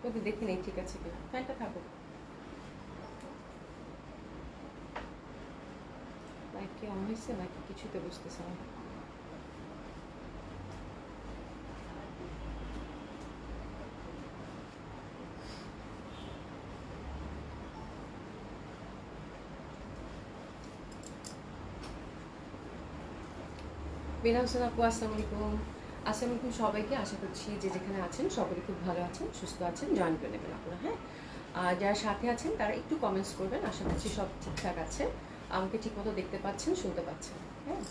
ওকে দেখে নেই ঠিক আছে কিনা, ফ্যানটা থাকুক। লাইট কি অন হয়েছে নাকি কিছুতে বুঝতেছে না। বিনা হোসেন আপু আসসালামু আলাইকুম। আসসালামু আলাইকুম সবাইকে, আশা করছি যে যেখানে আছেন সকলে খুব ভালো আছেন, সুস্থ আছেন। জয়েন করে নেবেন আপনারা, হ্যাঁ। আর যারা সাথে আছেন তারা একটু কমেন্টস করবেন, আশা করছি সব ঠিকঠাক আছে, আমাকে ঠিকমতো দেখতে পাচ্ছেন, শুনতে পাচ্ছেন, হ্যাঁ।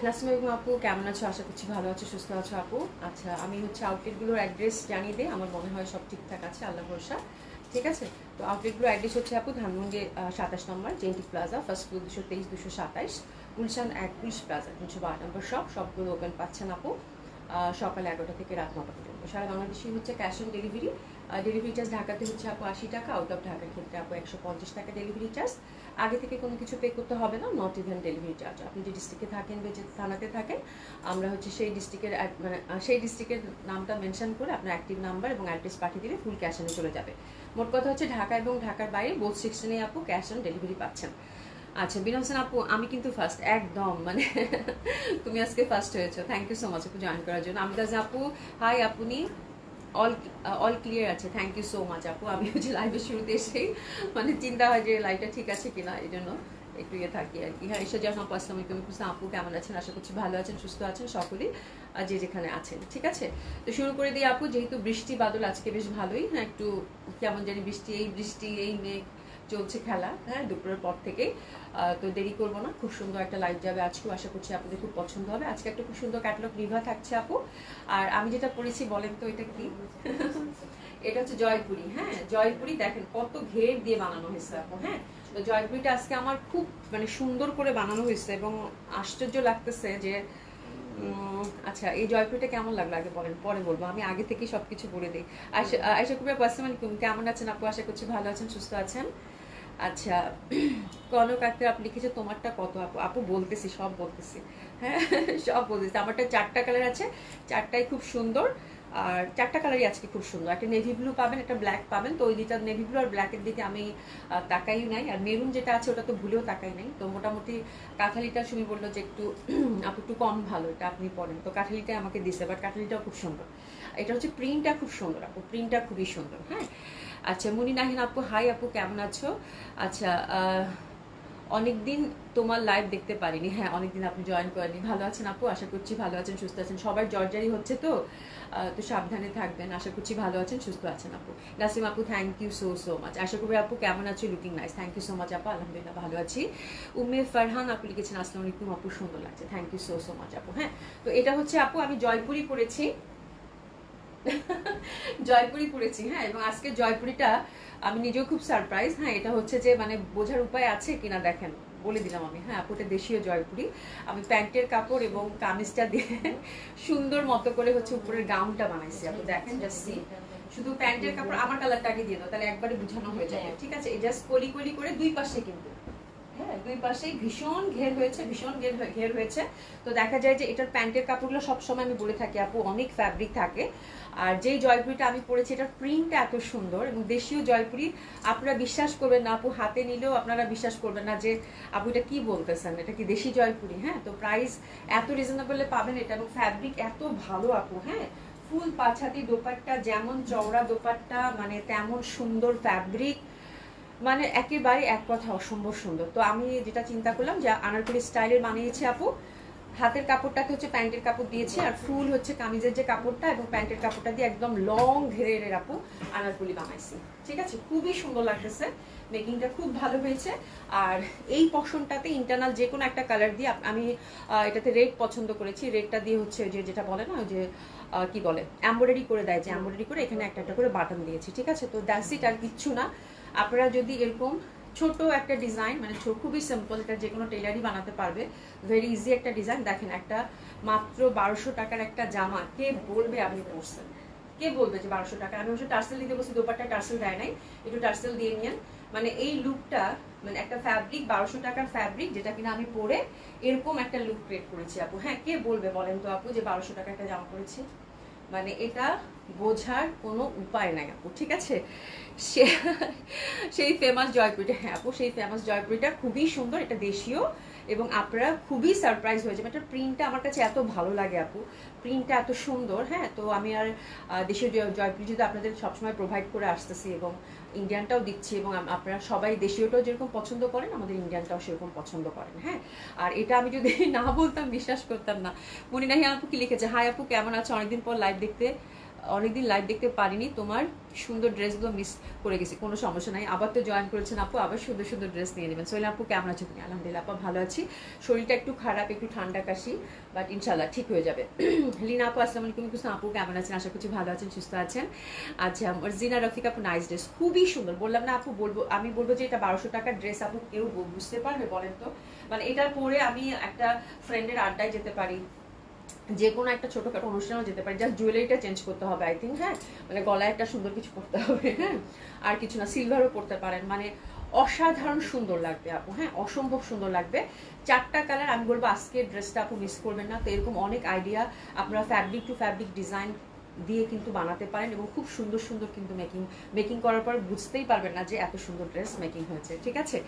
নাসিমা বেগম আপু কেমন আছো? আশা করছি ভালো আছো, সুস্থ আছো আপু। আচ্ছা, আমি হচ্ছে আউটলেটগুলোর অ্যাড্রেস জানিয়ে দিই, আমার মনে হয় সব ঠিকঠাক আছে, আল্লাহ ভরসা। ঠিক আছে, তো আউটলেটগুলোর অ্যাড্রেস হচ্ছে আপু ধানমন্ডি 27 নম্বর জেন্টিক প্লাজা, ফার্স্ট ফ্লোর 223 227, গুলশান এক পুলিশ প্লাজা 312 নম্বর সবগুলো ওপেন পাচ্ছেন আপু সকাল 11টা থেকে রাত 9টা পর্যন্ত। সারা বাংলাদেশে হচ্ছে cash on delivery. Delivery charge ঢাকাতে হচ্ছে আপু 80 টাকা, আউট অফ ঢাকার ক্ষেত্রে আপু 150 টাকা ডেলিভারি চার্জ। আগে থেকে কোনো কিছু পে করতে হবে না, নট ইভেন ডেলিভারি চার্জ। আপনি যে ডিস্ট্রিক্টে থাকেন বা যে থানাতে থাকেন, আমরা হচ্ছে সেই ডিস্ট্রিক্টের মানে সেই ডিস্ট্রিক্টের নামটা মেনশন করে আপনার অ্যাক্টিভ নাম্বার এবং অ্যাড্রেস পাঠিয়ে দিলে ফুল ক্যাশ অনে চলে যাবে। মোট কথা হচ্ছে ঢাকা এবং ঢাকার বাইরে বোথ সেকশনে আপু ক্যাশ অন ডেলিভারি পাচ্ছেন। আচ্ছা বিনা হোসেন আপু, আমি কিন্তু ফার্স্ট একদম মানে তুমি আজকে ফার্স্ট হয়েছো, থ্যাংক ইউ সো মাচ আপু জয়েন করার জন্য। আমি কাছে আপু হাই, আপনি অল অল ক্লিয়ার আছে, থ্যাংক ইউ সো মাচ আপু। আমি হচ্ছে লাইভের শুরুতে এসেই মানে চিন্তা হয় যে লাইভটা ঠিক আছে কিনা, এই জন্য একটু ইয়ে থাকি আর কি। হ্যাঁ, ঈশ্বর জাহান আপু আসসালামু আলাইকুম। আপু কেমন আছেন? আশা করছি ভালো আছেন, সুস্থ আছেন সকলেই, যে যেখানে আছেন। ঠিক আছে, তো শুরু করে দিই আপু। যেহেতু বৃষ্টি বাদল আজকে বেশ ভালোই, হ্যাঁ, একটু কেমন জানি বৃষ্টি এই মেঘ চলছে খেলা, হ্যাঁ, দুপুরের পর থেকেই। তো দেরি করবো না, খুব সুন্দর একটা লাইভ যাবে আজকেও, আশা করছি আপনাদের খুব পছন্দ হবে। আজকে একটা খুব সুন্দর ক্যাটালগ রিভা থাকছে আপু। আর আমি যেটা পড়েছি বলেন তো এটা কি? এটা হচ্ছে জয়পুরি, হ্যাঁ, জয়পুরি। দেখেন কত ঘের দিয়ে বানানো হয়েছে আপু, হ্যাঁ। তো জয়পুরিটা আজকে আমার খুব মানে সুন্দর করে বানানো হয়েছে এবং আশ্চর্য লাগতেছে যে আচ্ছা, এই জয়পুরিটা কেমন লাগলো আগে বলেন, পরে বলবো, আমি আগে থেকেই সবকিছু বলে দিই। আয়শা কুবরা আসসালামু আলাইকুম, কেমন আছেন আপু? আশা করছি ভালো আছেন, সুস্থ আছেন। আচ্ছা, কনক আক্তার আপনি লিখেছে তোমারটা কত আপু? আপু বলতেছি, সব বলতেছি, হ্যাঁ সব বলতেছি। আমারটা 4টা কালার আছে, 4টাই খুব সুন্দর। আর 4টা কালারই আজকে খুব সুন্দর। একটা নেভি ব্লু পাবেন, একটা ব্ল্যাক পাবেন। তো ওই দুইটা নেভি ব্লু আর ব্ল্যাকের দিকে আমি তাকাই নাই। আর মেরুন যেটা আছে ওটা তো ভুলেও তাকাই নাই। তো মোটামুটি কাঁঠালিটা সুমি বললো যে একটু আপু একটু কম ভালো, এটা আপনি পড়েন, তো কাঁঠালিটাই আমাকে দিছে। বাট কাঁঠালিটাও খুব সুন্দর। এটা হচ্ছে প্রিন্টটা খুব সুন্দর আপু, প্রিন্টটা খুবই সুন্দর, হ্যাঁ। আচ্ছা, মুনি নাহিন আপু হাই আপু, কেমন আছো? আচ্ছা, অনেকদিন তোমার লাইভ দেখতে পারিনি। হ্যাঁ, অনেকদিন আপনি জয়েন করেনি। ভালো আছেন আপু? আশা করছি ভালো আছেন, সুস্থ আছেন। সবার জর্জারি হচ্ছে তো, তো সাবধানে থাকবেন। আশা করছি ভালো আছেন, সুস্থ আছেন আপু। নাসিম আপু থ্যাংক ইউ সো মাচ। আশা করি আপু কেমন আছো? Looking nice, thank you so much আপু। আলহামদুলিল্লাহ ভালো আছি। উম্মে ফারহান আপু লিখেছেন আসসালামু আলাইকুম আপু, সুন্দর লাগছে, থ্যাংক ইউ সো মাচ আপু। হ্যাঁ, তো এটা হচ্ছে আপু আমি জয়পুরি পড়েছি জয়পুরি পড়েছি, হ্যাঁ। এবং আজকে জয়পুরিটা আমি নিজেও খুব সারপ্রাইজ, হ্যাঁ। এটা হচ্ছে যে মানে বোঝার উপায় আছে কিনা দেখেন, বলে দিলাম আমি, হ্যাঁ। আপুটা দেশীয় জয়পুরি। আমি প্যান্টের কাপড় এবং কামিজটা দিয়ে সুন্দর মতো করে হচ্ছে উপরের গাউনটা বানাইছি আপু, দেখেন জাস্ট সি। শুধু প্যান্টের কাপড় আমার কালারটাকে দিয়ে দাও, তাহলে একবারে বুঝানো হয়ে যাবে, ঠিক আছে। এই জাস্ট কলি কলি করে দুই পাশে কিন্তু, হ্যাঁ, দুই পাশেই ভীষণ ঘের হয়েছে, ভীষণ ঘের হয়েছে। তো দেখা যায় যে এটার প্যান্টের কাপড়গুলো সবসময় আমি বলে থাকি আপু অনেক ফ্যাব্রিক থাকে। আর যেই জয়পুরিটা আমি পরেছি এটার প্রিন্টটা এত সুন্দর এবং দেশীয় জয়পুরি। আপনারা বিশ্বাস করবেন না আপু, হাতে নিলেও আপনারা বিশ্বাস করবেন না যে আপু এটা কি বলতেছেন, এটা কি দেশি জয়পুরি, হ্যাঁ। তো প্রাইস এত রিজনেবলে পাবেন এটা, এবং ফ্যাব্রিক এত ভালো আপু, হ্যাঁ। ফুল পাছাতি দোপাট্টা, যেমন চওড়া দোপাট্টা মানে তেমন সুন্দর ফ্যাব্রিক, মানে একেবারে এক কথা অসম্ভব সুন্দর। তো আমি যেটা চিন্তা করলাম যে আনারকলি স্টাইলের বানিয়েছি আপু। হাতের কাপড়টাকে হচ্ছে প্যান্টের কাপড় দিয়েছি, আর ফুল হচ্ছে কামিজের যে কাপড়টা এবং প্যান্টের কাপড়টা দিয়ে একদম লং ঘেরের আপু আনারকলি বানাইছি, ঠিক আছে। খুবই সুন্দর লাগতেছে, মেকিংটা খুব ভালো হয়েছে। আর এই পশনটাতে ইন্টারনাল যে কোনো একটা কালার দিয়ে আমি এটাতে রেড পছন্দ করেছি। রেডটা দিয়ে হচ্ছে যে যেটা বলে না যে কি বলে এমব্রয়ডারি করে দেয়, যে এমব্রয়ডারি করে এখানে একটা একটা করে বাটন দিয়েছি, ঠিক আছে। তো দ্যাটস ইট, আর কিচ্ছু না। আপনারা যদি এরকম ছোট একটা ডিজাইন মানে খুবই সিম্পল, এটা যে কোনো টেলারই বানাতে পারবে, ভেরি ইজি একটা ডিজাইন। দেখেন একটা মাত্র 1200 টাকার একটা জামা, কে বলবে আপনি পরছেন? কে বলবে যে 1200 টাকা? আমি অবশ্য টার্সেল দিতে বলছি, দোপাট্টা টার্সেল দেয় নাই, একটু টার্সেল দিয়ে নিয়েন। মানে এই লুকটা মানে একটা ফ্যাব্রিক 1200 টাকার ফ্যাব্রিক, যেটা কিনা আমি পরে এরকম একটা লুক ক্রিয়েট করেছি আপু, হ্যাঁ। কে বলবে বলেন তো আপু যে 1200 টাকা একটা জামা পরেছি? মানে এটা বোঝার কোনো উপায় নাই আপু, ঠিক আছে। সে সেই ফেমাস জয়পুরিটা, হ্যাঁ আপু সেই ফেমাস জয়পুরিটা খুবই সুন্দর, এটা দেশীয় এবং আপনারা খুবই সারপ্রাইজ হয়ে যাবেন। এটা প্রিন্টটা আমার কাছে এত ভালো লাগে আপু, প্রিন্টটা এত সুন্দর। হ্যাঁ, তো আমি আর দেশীয় জয়পুরি যদি আপনাদের সবসময় প্রোভাইড করে আসতেছি এবং ইন্ডিয়ানটাও দিচ্ছি, এবং আপনারা সবাই দেশীয়টাও যেরকম পছন্দ করেন আমাদের ইন্ডিয়ানটাও সেরকম পছন্দ করেন। হ্যাঁ, আর এটা আমি যদি না বলতাম বিশ্বাস করতাম না। মনিনাহি আপু কি লিখেছে, হাই আপু কেমন আছো, অনেকদিন পর অনেকদিন লাইভ দেখতে পারিনি, তোমার সুন্দর ড্রেসগুলো মিস করে গেছি। কোনো সমস্যা নাই, আবার তো জয়েন করেছেন আপু, আবার সুন্দর সুন্দর ড্রেস নিয়ে নেবেন। সোহেল আপু কেমন আছো তুমি? আলহামদুলিল্লাহ আপা ভালো আছি, শরীরটা একটু খারাপ, একটু ঠান্ডা কাশি, বাট ইনশাল্লাহ ঠিক হয়ে যাবে। লিনা আপু আসসালামু আলাইকুম, আপু কেমন আছেন? আশা করছি ভালো আছেন, সুস্থ আছেন। আচ্ছা, জিনা রফিক আপু নাইস ড্রেস, খুবই সুন্দর। বললাম না আপু, আমি বলবো যে এটা 1200 টাকার ড্রেস আপু কেউ বুঝতে পারবে বলেন তো? মানে এটা পরে আমি একটা ফ্রেন্ডের আড্ডায় যেতে পারি, যে কোনো একটা ছোটখাটো অনুষ্ঠানেও যেতে পারি, জাস্ট জুয়েলারিটা চেঞ্জ করতে হবে আই থিঙ্ক। হ্যাঁ, মানে গলায় একটা সুন্দর কিছু পরতে হবে, হ্যাঁ আর কিছু না, সিলভারও পরতে পারেন, মানে অসাধারণ সুন্দর লাগবে আপু। হ্যাঁ, অসম্ভব সুন্দর লাগবে, 4টা কালার। আমি বলবো আজকের ড্রেসটা আপু মিস করবেন না। তো এরকম অনেক আইডিয়া আপনারা ফ্যাব্রিক টু ফ্যাব্রিক ডিজাইন দিয়ে কিন্তু বানাতে পারেন, এবং খুব সুন্দর সুন্দর কিন্তু মেকিং করার পর বুঝতেই পারবেন না যে এত সুন্দর ড্রেস মেকিং হয়েছে, ঠিক আছে।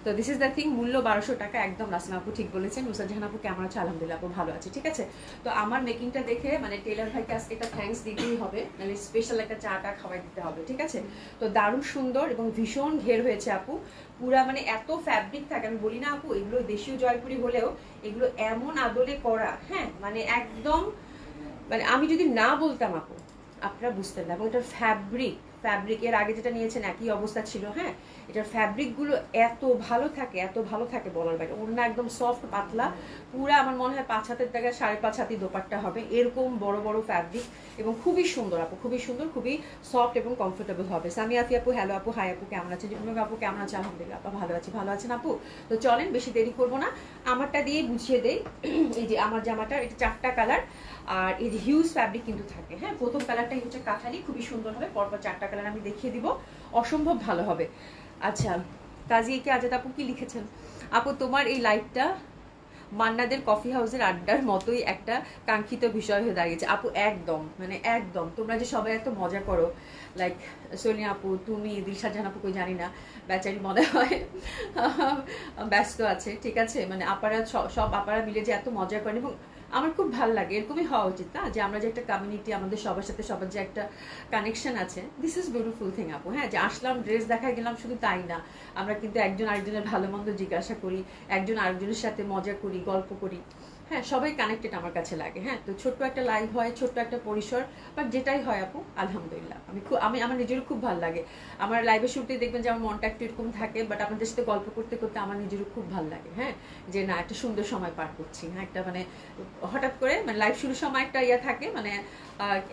তো দিস ইজ দ্য থিং, মূল্য 1200 টাকা, একদম নাসিমা আপু ঠিক বলেছেন। নুসরাত জাহান আপু কেমন আছে? আলহামদুলিল্লাহ আপু ভালো আছে, ঠিক আছে। তো আমার মেকিংটা দেখে মানে টেলার ভাইকে আজকে একটা থ্যাঙ্কস দিতেই হবে, মানে স্পেশাল একটা চাটা খাওয়াই দিতে হবে, ঠিক আছে। তো দারুণ সুন্দর এবং ভীষণ ঘের হয়েছে আপু, পুরা মানে এত ফ্যাব্রিক থাকে। আমি বলি না আপু, এগুলো দেশীয় জয়পুরি হলেও এগুলো এমন আদলে করা, হ্যাঁ মানে একদম, মানে আমি যদি না বলতাম আপু আপনারা বুঝতেন না। এবং এটার ফ্যাব্রিক এর আগে যেটা নিয়েছেন একই অবস্থা ছিল। হ্যাঁ, এটার ফ্যাব্রিকগুলো এত ভালো থাকে বলার বাইরে। ওড়না একদম সফট পাতলা, পুরা আমার মনে হয় 5 হাতের জায়গায় 5.5 হাতি দোপাট্টা হবে, এরকম বড় বড় ফ্যাব্রিক, এবং খুবই সুন্দর আপু, খুবই সুন্দর, খুবই সফট এবং কমফোর্টেবল হবে। সামি আফি আপু হ্যালো আপু, হাই আপু কেমন আছেন? জিপু আপু কেমন আছে? আলহামদুলিল্লাহ আপা ভালো আছেন আপু। তো চলেন বেশি দেরি করবো না, আমারটা দিয়ে বুঝিয়ে দেই। এই যে আমার জামাটার এটা 4টা কালার, আর এই যে হিউজ ফ্যাব্রিক কিন্তু থাকে। হ্যাঁ, প্রথম কালারটাই হচ্ছে কাঠালি, খুবই সুন্দর হবে, পরপর 4টা কালার আমি দেখিয়ে দিব, অসম্ভব ভালো হবে। আচ্ছা, কাজী আজাদ আপু কি লিখেছেন, আপু তোমার এই লাইভটা মান্নাদের কফি হাউসের আড্ডার মতোই একটা কাঙ্ক্ষিত বিষয় হয়ে দাঁড়িয়েছে আপু। একদম মানে একদম, তোমরা যে সবাই এত মজা করো, লাইক সোনিয়া আপু, তুমি, দিলশাদ জাহান আপু, কই জানি না, বেচারি মনে হয় ব্যস্ত আছে, ঠিক আছে। মানে আপারা সব আপারা মিলে যে এত মজা করেন, এবং আমার খুব ভালো লাগে, এরকমই হওয়া উচিত না, যে আমরা যে একটা কমিউনিটি, আমাদের সবার সাথে সবার যে একটা কানেকশন আছে, দিস ইজ বিউটিফুল থিং আপু। হ্যাঁ, যে আসলাম ড্রেস দেখা গেলাম, শুধু তাই না, আমরা কিন্তু একজন আরেকজনের ভালো মন্দ জিজ্ঞাসা করি, একজন আরেকজনের সাথে মজা করি, গল্প করি। হ্যাঁ, সবাই কানেক্টেড আমার কাছে লাগে। হ্যাঁ, তো ছোট্ট একটা লাইভ হয়, ছোট্ট একটা পরিসর, বাট যেটাই হয় আপু আলহামদুলিল্লাহ আমি আমার নিজেরও খুব ভালো লাগে। আমার লাইভের শুরুতেই দেখবেন যে আমার মনটা একটু এরকম থাকে, বাট আপনাদের সাথে গল্প করতে করতে আমার নিজেরও খুব ভালো লাগে। হ্যাঁ, যে না একটা সুন্দর সময় পার করছি। হ্যাঁ, একটা মানে হঠাৎ করে মানে লাইভ শুরুর সময় একটা ইয়ে থাকে, মানে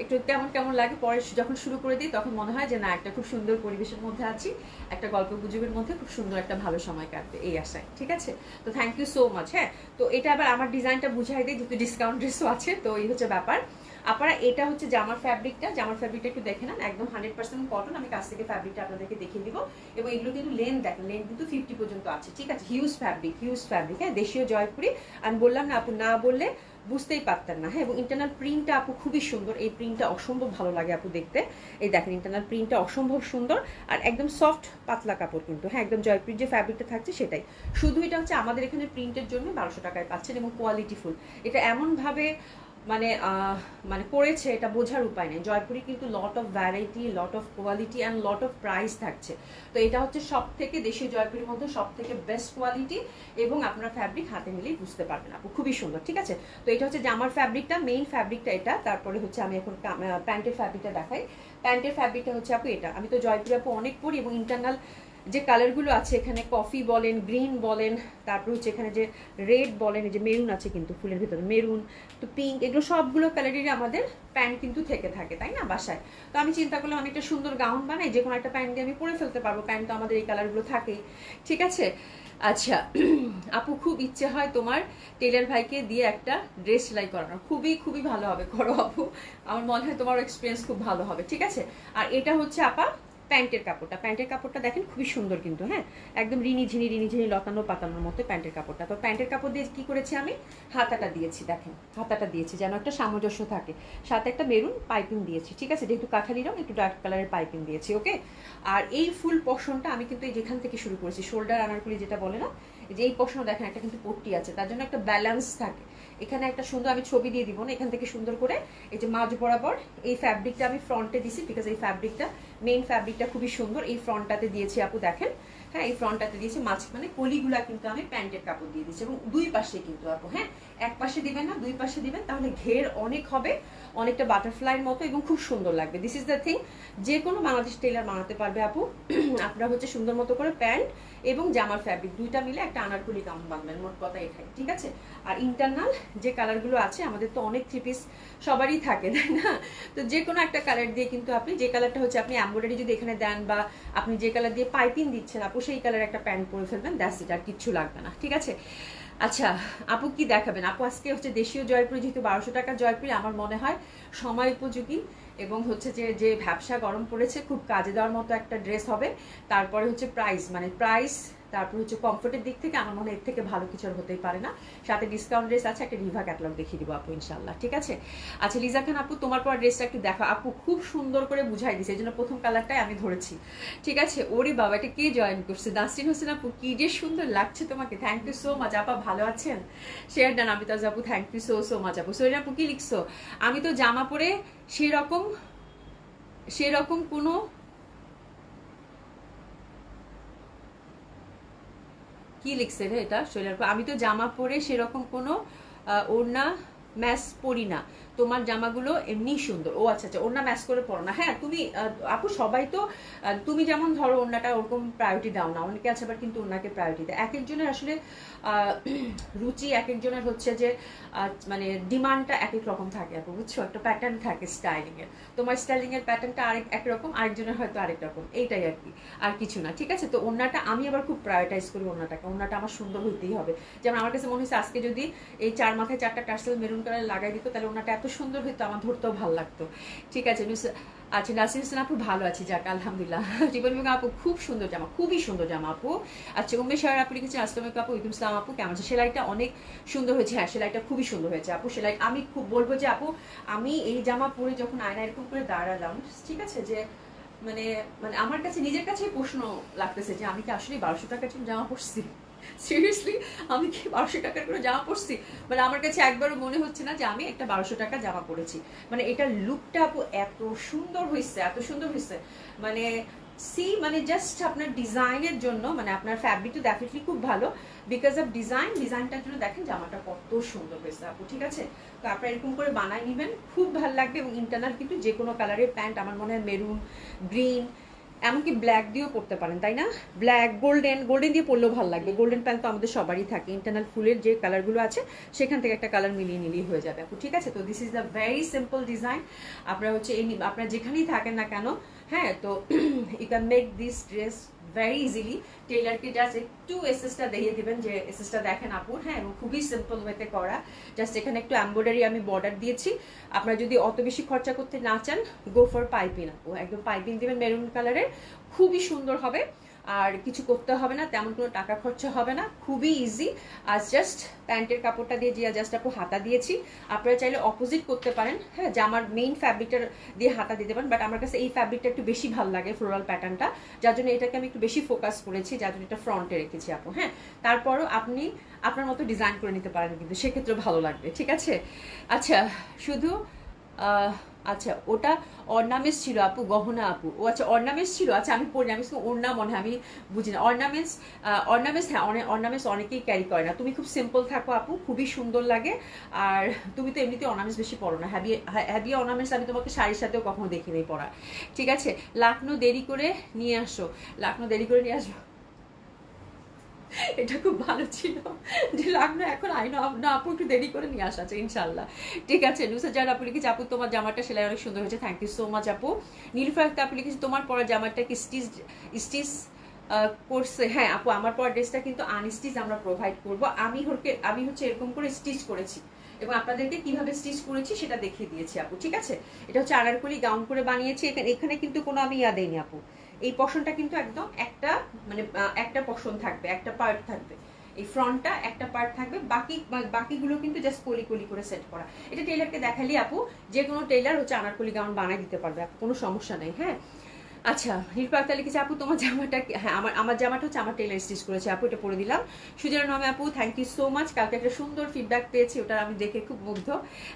একটু কেমন লাগে, পরে যখন শুরু করে দিই তখন মনে হয় যে না একটা খুব সুন্দর পরিবেশের মধ্যে আছি, একটা গল্প গুজবের মধ্যে খুব সুন্দর একটা ভালো সময় কাটবে, এই আশায়, ঠিক আছে। তো থ্যাংক ইউ সো মাচ। হ্যাঁ, তো এটা আবার আমার ডিজাইনটা বুঝাই দিই, যেহেতু ডিসকাউন্ট ড্রেসও আছে, তো এই হচ্ছে ব্যাপার। আপনারা এটা হচ্ছে জামার ফ্যাব্রিকটা একটু দেখে নেন, একদম 100% কটন। আমি কাছ থেকে ফ্যাব্রিকটা আপনাদেরকে দেখিয়ে দিব, এবং এগুলো কিন্তু লেন্থ দেখেন, লেন্থ কিন্তু 50 পর্যন্ত আছে, ঠিক আছে। হিউজ ফ্যাব্রিক, হ্যাঁ দেশীয় জয়পুরি। আমি বললাম না আপু, না বললে বুঝতেই পারতেন না। হ্যাঁ, এবং ইন্টারনাল প্রিন্টটা আপু খুবই সুন্দর, এই প্রিন্টটা অসম্ভব ভালো লাগে আপু দেখতে। এই দেখেন ইন্টারনাল প্রিন্টটা অসম্ভব সুন্দর, আর একদম সফট পাতলা কাপড় কিন্তু। হ্যাঁ, একদম জয়পুরির যে ফ্যাব্রিকটা থাকছে সেটাই, শুধু এটা হচ্ছে আমাদের এখানে প্রিন্টের জন্য 1200 টাকায় পাচ্ছেন, এবং কোয়ালিটিফুল। এটা এমনভাবে মানে মানে পড়েছে, এটা বোঝার উপায় নেই। জয়পুরি কিন্তু lot of variety, lot of quality and lot of price থাকছে। তো এটা হচ্ছে সব থেকে দেশীয় জয়পুরির মধ্যে সব থেকে বেস্ট কোয়ালিটি, এবং আপনারা ফ্যাব্রিক হাতে নিলেই বুঝতে পারবেন আপু, খুবই সুন্দর, ঠিক আছে। তো এটা হচ্ছে জামার ফ্যাব্রিকটা, মেইন ফ্যাব্রিকটা এটা। তারপরে হচ্ছে আমি এখন প্যান্টের ফ্যাব্রিকটা দেখাই। প্যান্টের ফ্যাব্রিকটা হচ্ছে আপু এটা। আমি তো জয়পুরি আপু অনেক পরি, এবং ইন্টারনাল যে কালারগুলো আছে এখানে, কফি বলেন, গ্রিন বলেন, তারপর হচ্ছে এখানে যে রেড বলেন, এই যে মেরুন আছে কিন্তু ফুলের ভিতরে, মেরুন তো পিঙ্ক, এগুলো সবগুলো কালারেরই আমাদের প্যান্ট কিন্তু থেকে থাকে, তাই না, বাসায়। তো আমি চিন্তা করলাম আমি একটা সুন্দর গাউন বানাই, যে কোনো একটা প্যান্ট দিয়ে আমি পরে ফেলতে পারবো, প্যান্ট তো আমাদের এই কালারগুলো থাকেই, ঠিক আছে। আচ্ছা আপু, খুব ইচ্ছে হয় তোমার টেলার ভাইকে দিয়ে একটা ড্রেস সেলাই করানোর, খুবই ভালো হবে, করো আপু, আমার মনে হয় তোমার এক্সপিরিয়েন্স খুব ভালো হবে, ঠিক আছে। আর এটা হচ্ছে আপা প্যান্টের কাপড়টা দেখেন খুবই সুন্দর কিন্তু, হ্যাঁ, একদম রিনি ঝিনি লতানো পাতানোর মতো প্যান্টের কাপড়টা। তো প্যান্টের কাপড় দিয়ে কি করেছি আমি, হাতাটা দিয়েছি, দেখেন হাতাটা দিয়েছি যেন একটা সামঞ্জস্য থাকে, সাথে একটা মেরুন পাইপিং দিয়েছি, ঠিক আছে, যেহেতু কাঠালি রং একটু ডার্ক কালারের পাইপিং দিয়েছি, ওকে। আর এই ফুল পোর্শনটা আমি কিন্তু এই যেখান থেকে শুরু করেছি, শোল্ডার আনারকলি যেটা বলে না, যে এই পোর্শনও দেখেন একটা কিন্তু পট্টি আছে, তার জন্য একটা ব্যালেন্স থাকে এখানে। একটা সুন্দর, আমি ছবি দিয়ে দিব না, এখান থেকে সুন্দর করে এই যে মাঝ বরাবর এই ফ্যাব্রিকটা আমি ফ্রন্টে দিছি, বিকজ এই ফ্যাব্রিকটা মেইন ফ্যাব্রিকটা খুবই সুন্দর, এই ফ্রন্টটাতে দিয়েছি আপু দেখেন, হ্যাঁ, এই ফ্রন্টটাতে দিয়েছি, মাঝখানে কলিগুলা কিন্তু আমি প্যান্টের কাপড় দিয়ে দিচ্ছি, এবং দুই পাশে কিন্তু আপু, হ্যাঁ, এক পাশে দিবেন না, দুই পাশে দিবেন, তাহলে ঘের অনেক হবে, অনেকটা বাটারফ্লাইয়ের মতো এবং খুব সুন্দর লাগবে। দিস ইজ দ্য থিং, যে কোনো বাংলাদেশ টেলার বানাতে পারবে আপু। আপনারা হচ্ছে সুন্দর মতো করে প্যান্ট এবং জামার ফ্যাব্রিক দুইটা মিলে একটা আনারকলি গাউন বানবেন, মোট কথা এটাই, ঠিক আছে। আর ইন্টারনাল যে কালারগুলো আছে, আমাদের তো অনেক থ্রি পিস সবারই থাকে, তাই না, তো যে কোনো একটা কালার দিয়ে কিন্তু আপনি, যে কালারটা হচ্ছে আপনি এমব্রয়ডারি যদি এখানে দেন, বা আপনি যে কালার দিয়ে পাইপিং দিচ্ছেন আপু, সেই কালার একটা প্যান্ট পরে ফেলবেন, দ্যাটস ইট, আর কিচ্ছু লাগবে না, ঠিক আছে। আচ্ছা আপু কি দেখাবেন আপু? আজকে হচ্ছে দেশীয় জয়পুরি, যেহেতু 1200 টাকার জয়পুরি, আমার মনে হয় সময় উপযোগী, এবং হচ্ছে যে ভ্যাবসা গরম পড়েছে, খুব কাজে দেওয়ার মতো একটা ড্রেস হবে। তারপরে হচ্ছে প্রাইস, তারপর হচ্ছে কমফোর্টের দিক থেকে আমার মনে হয় এর থেকে ভালো কিছু আর হতেই পারে না। সাথে ডিসকাউন্ট ড্রেস আছে, একটা রিভা ক্যাটালগ দেখিয়ে দিব আপু ইনশাল্লাহ, ঠিক আছে। আচ্ছা লিজা খান আপু, তোমার পর ড্রেসটা একটু দেখো আপু, খুব সুন্দর করে বুঝাই দিছে, এই জন্য প্রথম কালারটাই আমি ধরেছি, ঠিক আছে। ওরে বাবা, এটা কে জয়েন করছে? নাসরিন হোসেন আপু, কি যে সুন্দর লাগছে তোমাকে, থ্যাংক ইউ সো মাচ আপা, ভালো আছেন? শেয়ার ডান আমিতাজ আপু, থ্যাংক ইউ সো মাচ আপু। সোহেল আপু কি লিখছো? আমি তো জামা পরে সেরকম কোনো কি লিখছে রে এটা শৈলার? আমি তো জামা পরে সেরকম কোনো ওড়না ম্যাচ পরি না, তোমার জামাগুলো এমনি সুন্দর। ও আচ্ছা, ওড়না ম্যাচ করে পড়ো না। হ্যাঁ তুমি আপু, সবাই তো তুমি যেমন ধরো ওড়নাটা ওরকম প্রায়োরিটি দাও না, অনেকে আছে আবার কিন্তু ওড়নাকে প্রায়োরিটি দেয়। এক একজনের আসলে রুচি, এক একজনের হচ্ছে যে মানে ডিমান্ডটা এক এক রকম থাকে আপু, বুঝছো, একটা প্যাটার্ন থাকে স্টাইলিং এর। তোমার স্টাইলিং এর প্যাটার্নটা একরকম, আরেকজনের হয়তো আরেক রকম, এইটাই আর কি, আর কিছু না, ঠিক আছে। তো ওড়নাটা আমি আবার খুব প্রায়োরিটাইজ করি, ওড়নাটা আমার সুন্দর হইতেই হবে। যেমন আমার কাছে মনে হচ্ছে আজকে যদি এই চার মাথায় 4টা টার্সেল মেরুন কালার লাগাই দিত, তাহলে ওড়নাটা এত সুন্দর হইতো, আমার ধরতেও ভালো লাগতো, ঠিক আছে। আচ্ছা নাসির হোসেন আপু, ভালো আছি, যাক আলহামদুলিল্লাহ। জীবন বেগম আপু, খুব সুন্দর জামা, খুবই সুন্দর জামা আপু। আচ্ছা উমেশ সাহের আপু লিখেছেন, আসসালামু আলাইকুম আপু, ওয়ালাইকুম আসসালাম আপু, কেমন আছে? সেলাইটা অনেক সুন্দর হয়েছে, হ্যাঁ সেলাইটা খুবই সুন্দর হয়েছে আপু। সেলাই আমি খুব বলবো যে আপু, আমি এই জামা পরে যখন আয়না এরকম করে দাঁড়ালাম, ঠিক আছে, যে মানে মানে আমার কাছে নিজের কাছেই প্রশ্ন লাগতেছে যে আমি কি আসলে 1200 টাকার জন্য জামা পরছি? সিরিয়াসলি আমি কি 1200 টাকার করে জামা পরছি? মানে আমার কাছে একবারও মনে হচ্ছে না যে আমি একটা 1200 টাকা জামা পরেছি। মানে এটার লুকটা আপু এত সুন্দর হয়েছে, মানে মানে জাস্ট আপনার ডিজাইনের জন্য, মানে আপনার ফ্যাব্রিক তো ডেফিনেটলি খুব ভালো, বিকজ অফ ডিজাইনটার জন্য দেখেন জামাটা কত সুন্দর হয়েছে আপু, ঠিক আছে। তো আপনারা এরকম করে বানায় নেবেন, খুব ভালো লাগবে। এবং ইন্টারনাল কিন্তু যে কোনো কালারের প্যান্ট, আমার মনে হয় মেরুন, গ্রিন, এমনকি ব্ল্যাক দিয়েও পরতে পারেন, তাই না? ব্ল্যাক, গোল্ডেন দিয়ে পরলেও ভালো লাগবে। গোল্ডেন প্যান্ট তো আমাদের সবারই থাকে, ইন্টারনাল ফুলের যে কালারগুলো আছে সেখান থেকে একটা কালার মিলিয়ে নিলেই হয়ে যাবে আপু, ঠিক আছে। তো this is the very simple design. আপনারা হচ্ছে আপনারা যেখানেই থাকেন না কেন, হ্যাঁ, তো you can make this dress very easily. টেলারকে জাস্ট একটু এসএসটা দেখিয়ে দিবেন, যে এসএসটা দেখেন আপু, হ্যাঁ, এবং খুবই সিম্পল ওয়েতে করা। জাস্ট এখানে একটু এমব্রয়ডারি আমি বর্ডার দিয়েছি। আপনারা যদি অত বেশি খরচা করতে না চান, গো ফর পাইপিং আপু, একদম পাইপিং দিবেন মেরুন কালারের, খুবই সুন্দর হবে। আর কিছু করতে হবে না, তেমন কোনো টাকা খরচা হবে না, খুবই ইজি। আর জাস্ট প্যান্টের কাপড়টা দিয়ে জাস্ট আপু হাতা দিয়েছি। আপনারা চাইলে অপোজিট করতে পারেন, হ্যাঁ, যে আমার মেইন ফ্যাব্রিকটা দিয়ে হাতা দিতে পারেন, বাট আমার কাছে এই ফ্যাব্রিকটা একটু বেশি ভালো লাগে, ফ্লোরাল প্যাটার্নটা, যার জন্য এটাকে আমি একটু বেশি ফোকাস করেছি, যার জন্য এটা ফ্রন্টে রেখেছি আপু, হ্যাঁ। তারপরও আপনি আপনার মতো ডিজাইন করে নিতে পারেন, কিন্তু সেক্ষেত্রে ভালো লাগবে, ঠিক আছে। আচ্ছা শুধু আচ্ছা ওটা অর্নামেন্টস ছিল আপু, গহনা আপু, ও আচ্ছা অর্নামেন্টস ছিল, আচ্ছা আমি পড়ি, আমি ওড়না মনে হয়, আমি বুঝি না। অর্নামেন্টস হ্যাঁ, অর্নামেন্টস অনেকেই ক্যারি করে না, তুমি খুব সিম্পল থাকো আপু, খুবই সুন্দর লাগে। আর তুমি তো এমনিতে অর্নামেন্টস বেশি পড়ো না, হ্যাভি অর্নামেন্টস আমি তোমাকে শাড়ির সাথেও কখনো দেখিনি পড়া, ঠিক আছে। লাকনো দেরি করে নিয়ে আসো, আসবো, এটা খুব ভালো ছিল যে লাগলো, এখন আইনো না আপু একটু দেরি করে নিয়ে আসা আছে ইনশাল্লাহ, ঠিক আছে। নুসাজার আপু লিখেছে, আপু তোমার জামাটা সেলাই অনেক সুন্দর হয়েছে, থ্যাংক ইউ সো মাচ আপু। নীলফার আপু লিখেছে, তোমার পরা জামাটা কি স্টিচ করছে? হ্যাঁ আপু, আমার পরা ড্রেসটা কিন্তু আনস্টিচ আমরা প্রোভাইড করবো। আমি হচ্ছে এরকম করে স্টিচ করেছি, এবং আপনাদেরকে কিভাবে স্টিচ করেছি সেটা দেখিয়ে দিয়েছি আপু, ঠিক আছে। এটা হচ্ছে আনারকলি গাউন করে বানিয়েছি, এখানে কিন্তু কোনো আমি দেইনি আপু, এই পশনটা কিন্তু একদম একটা মানে একটা পশন থাকবে, একটা পার্ট থাকবে, এই ফ্রন্টটা একটা পার্ট থাকবে, বাকিগুলো কিন্তু জাস্ট কলি কলি করে সেট করা। এটা টেইলারকে দেখালি আপু যে কোনো টেইলার হচ্ছে আনারকলি গাউন বানাই দিতে পারবে, কোনো সমস্যা নেই। হ্যাঁ আচ্ছা, নীলপা আক্তার লিখেছে আপু তোমার জামাটা, হ্যাঁ আমার জামাটা হচ্ছে আমার টেইলার স্টিচ করেছে আপু, এটা পরে দিলাম। সুজনা নামে আপু থ্যাংক ইউ সো মাচ, কালকে একটা সুন্দর ফিডব্যাক পেয়েছি, ওটা আমি দেখে খুব মুগ্ধ।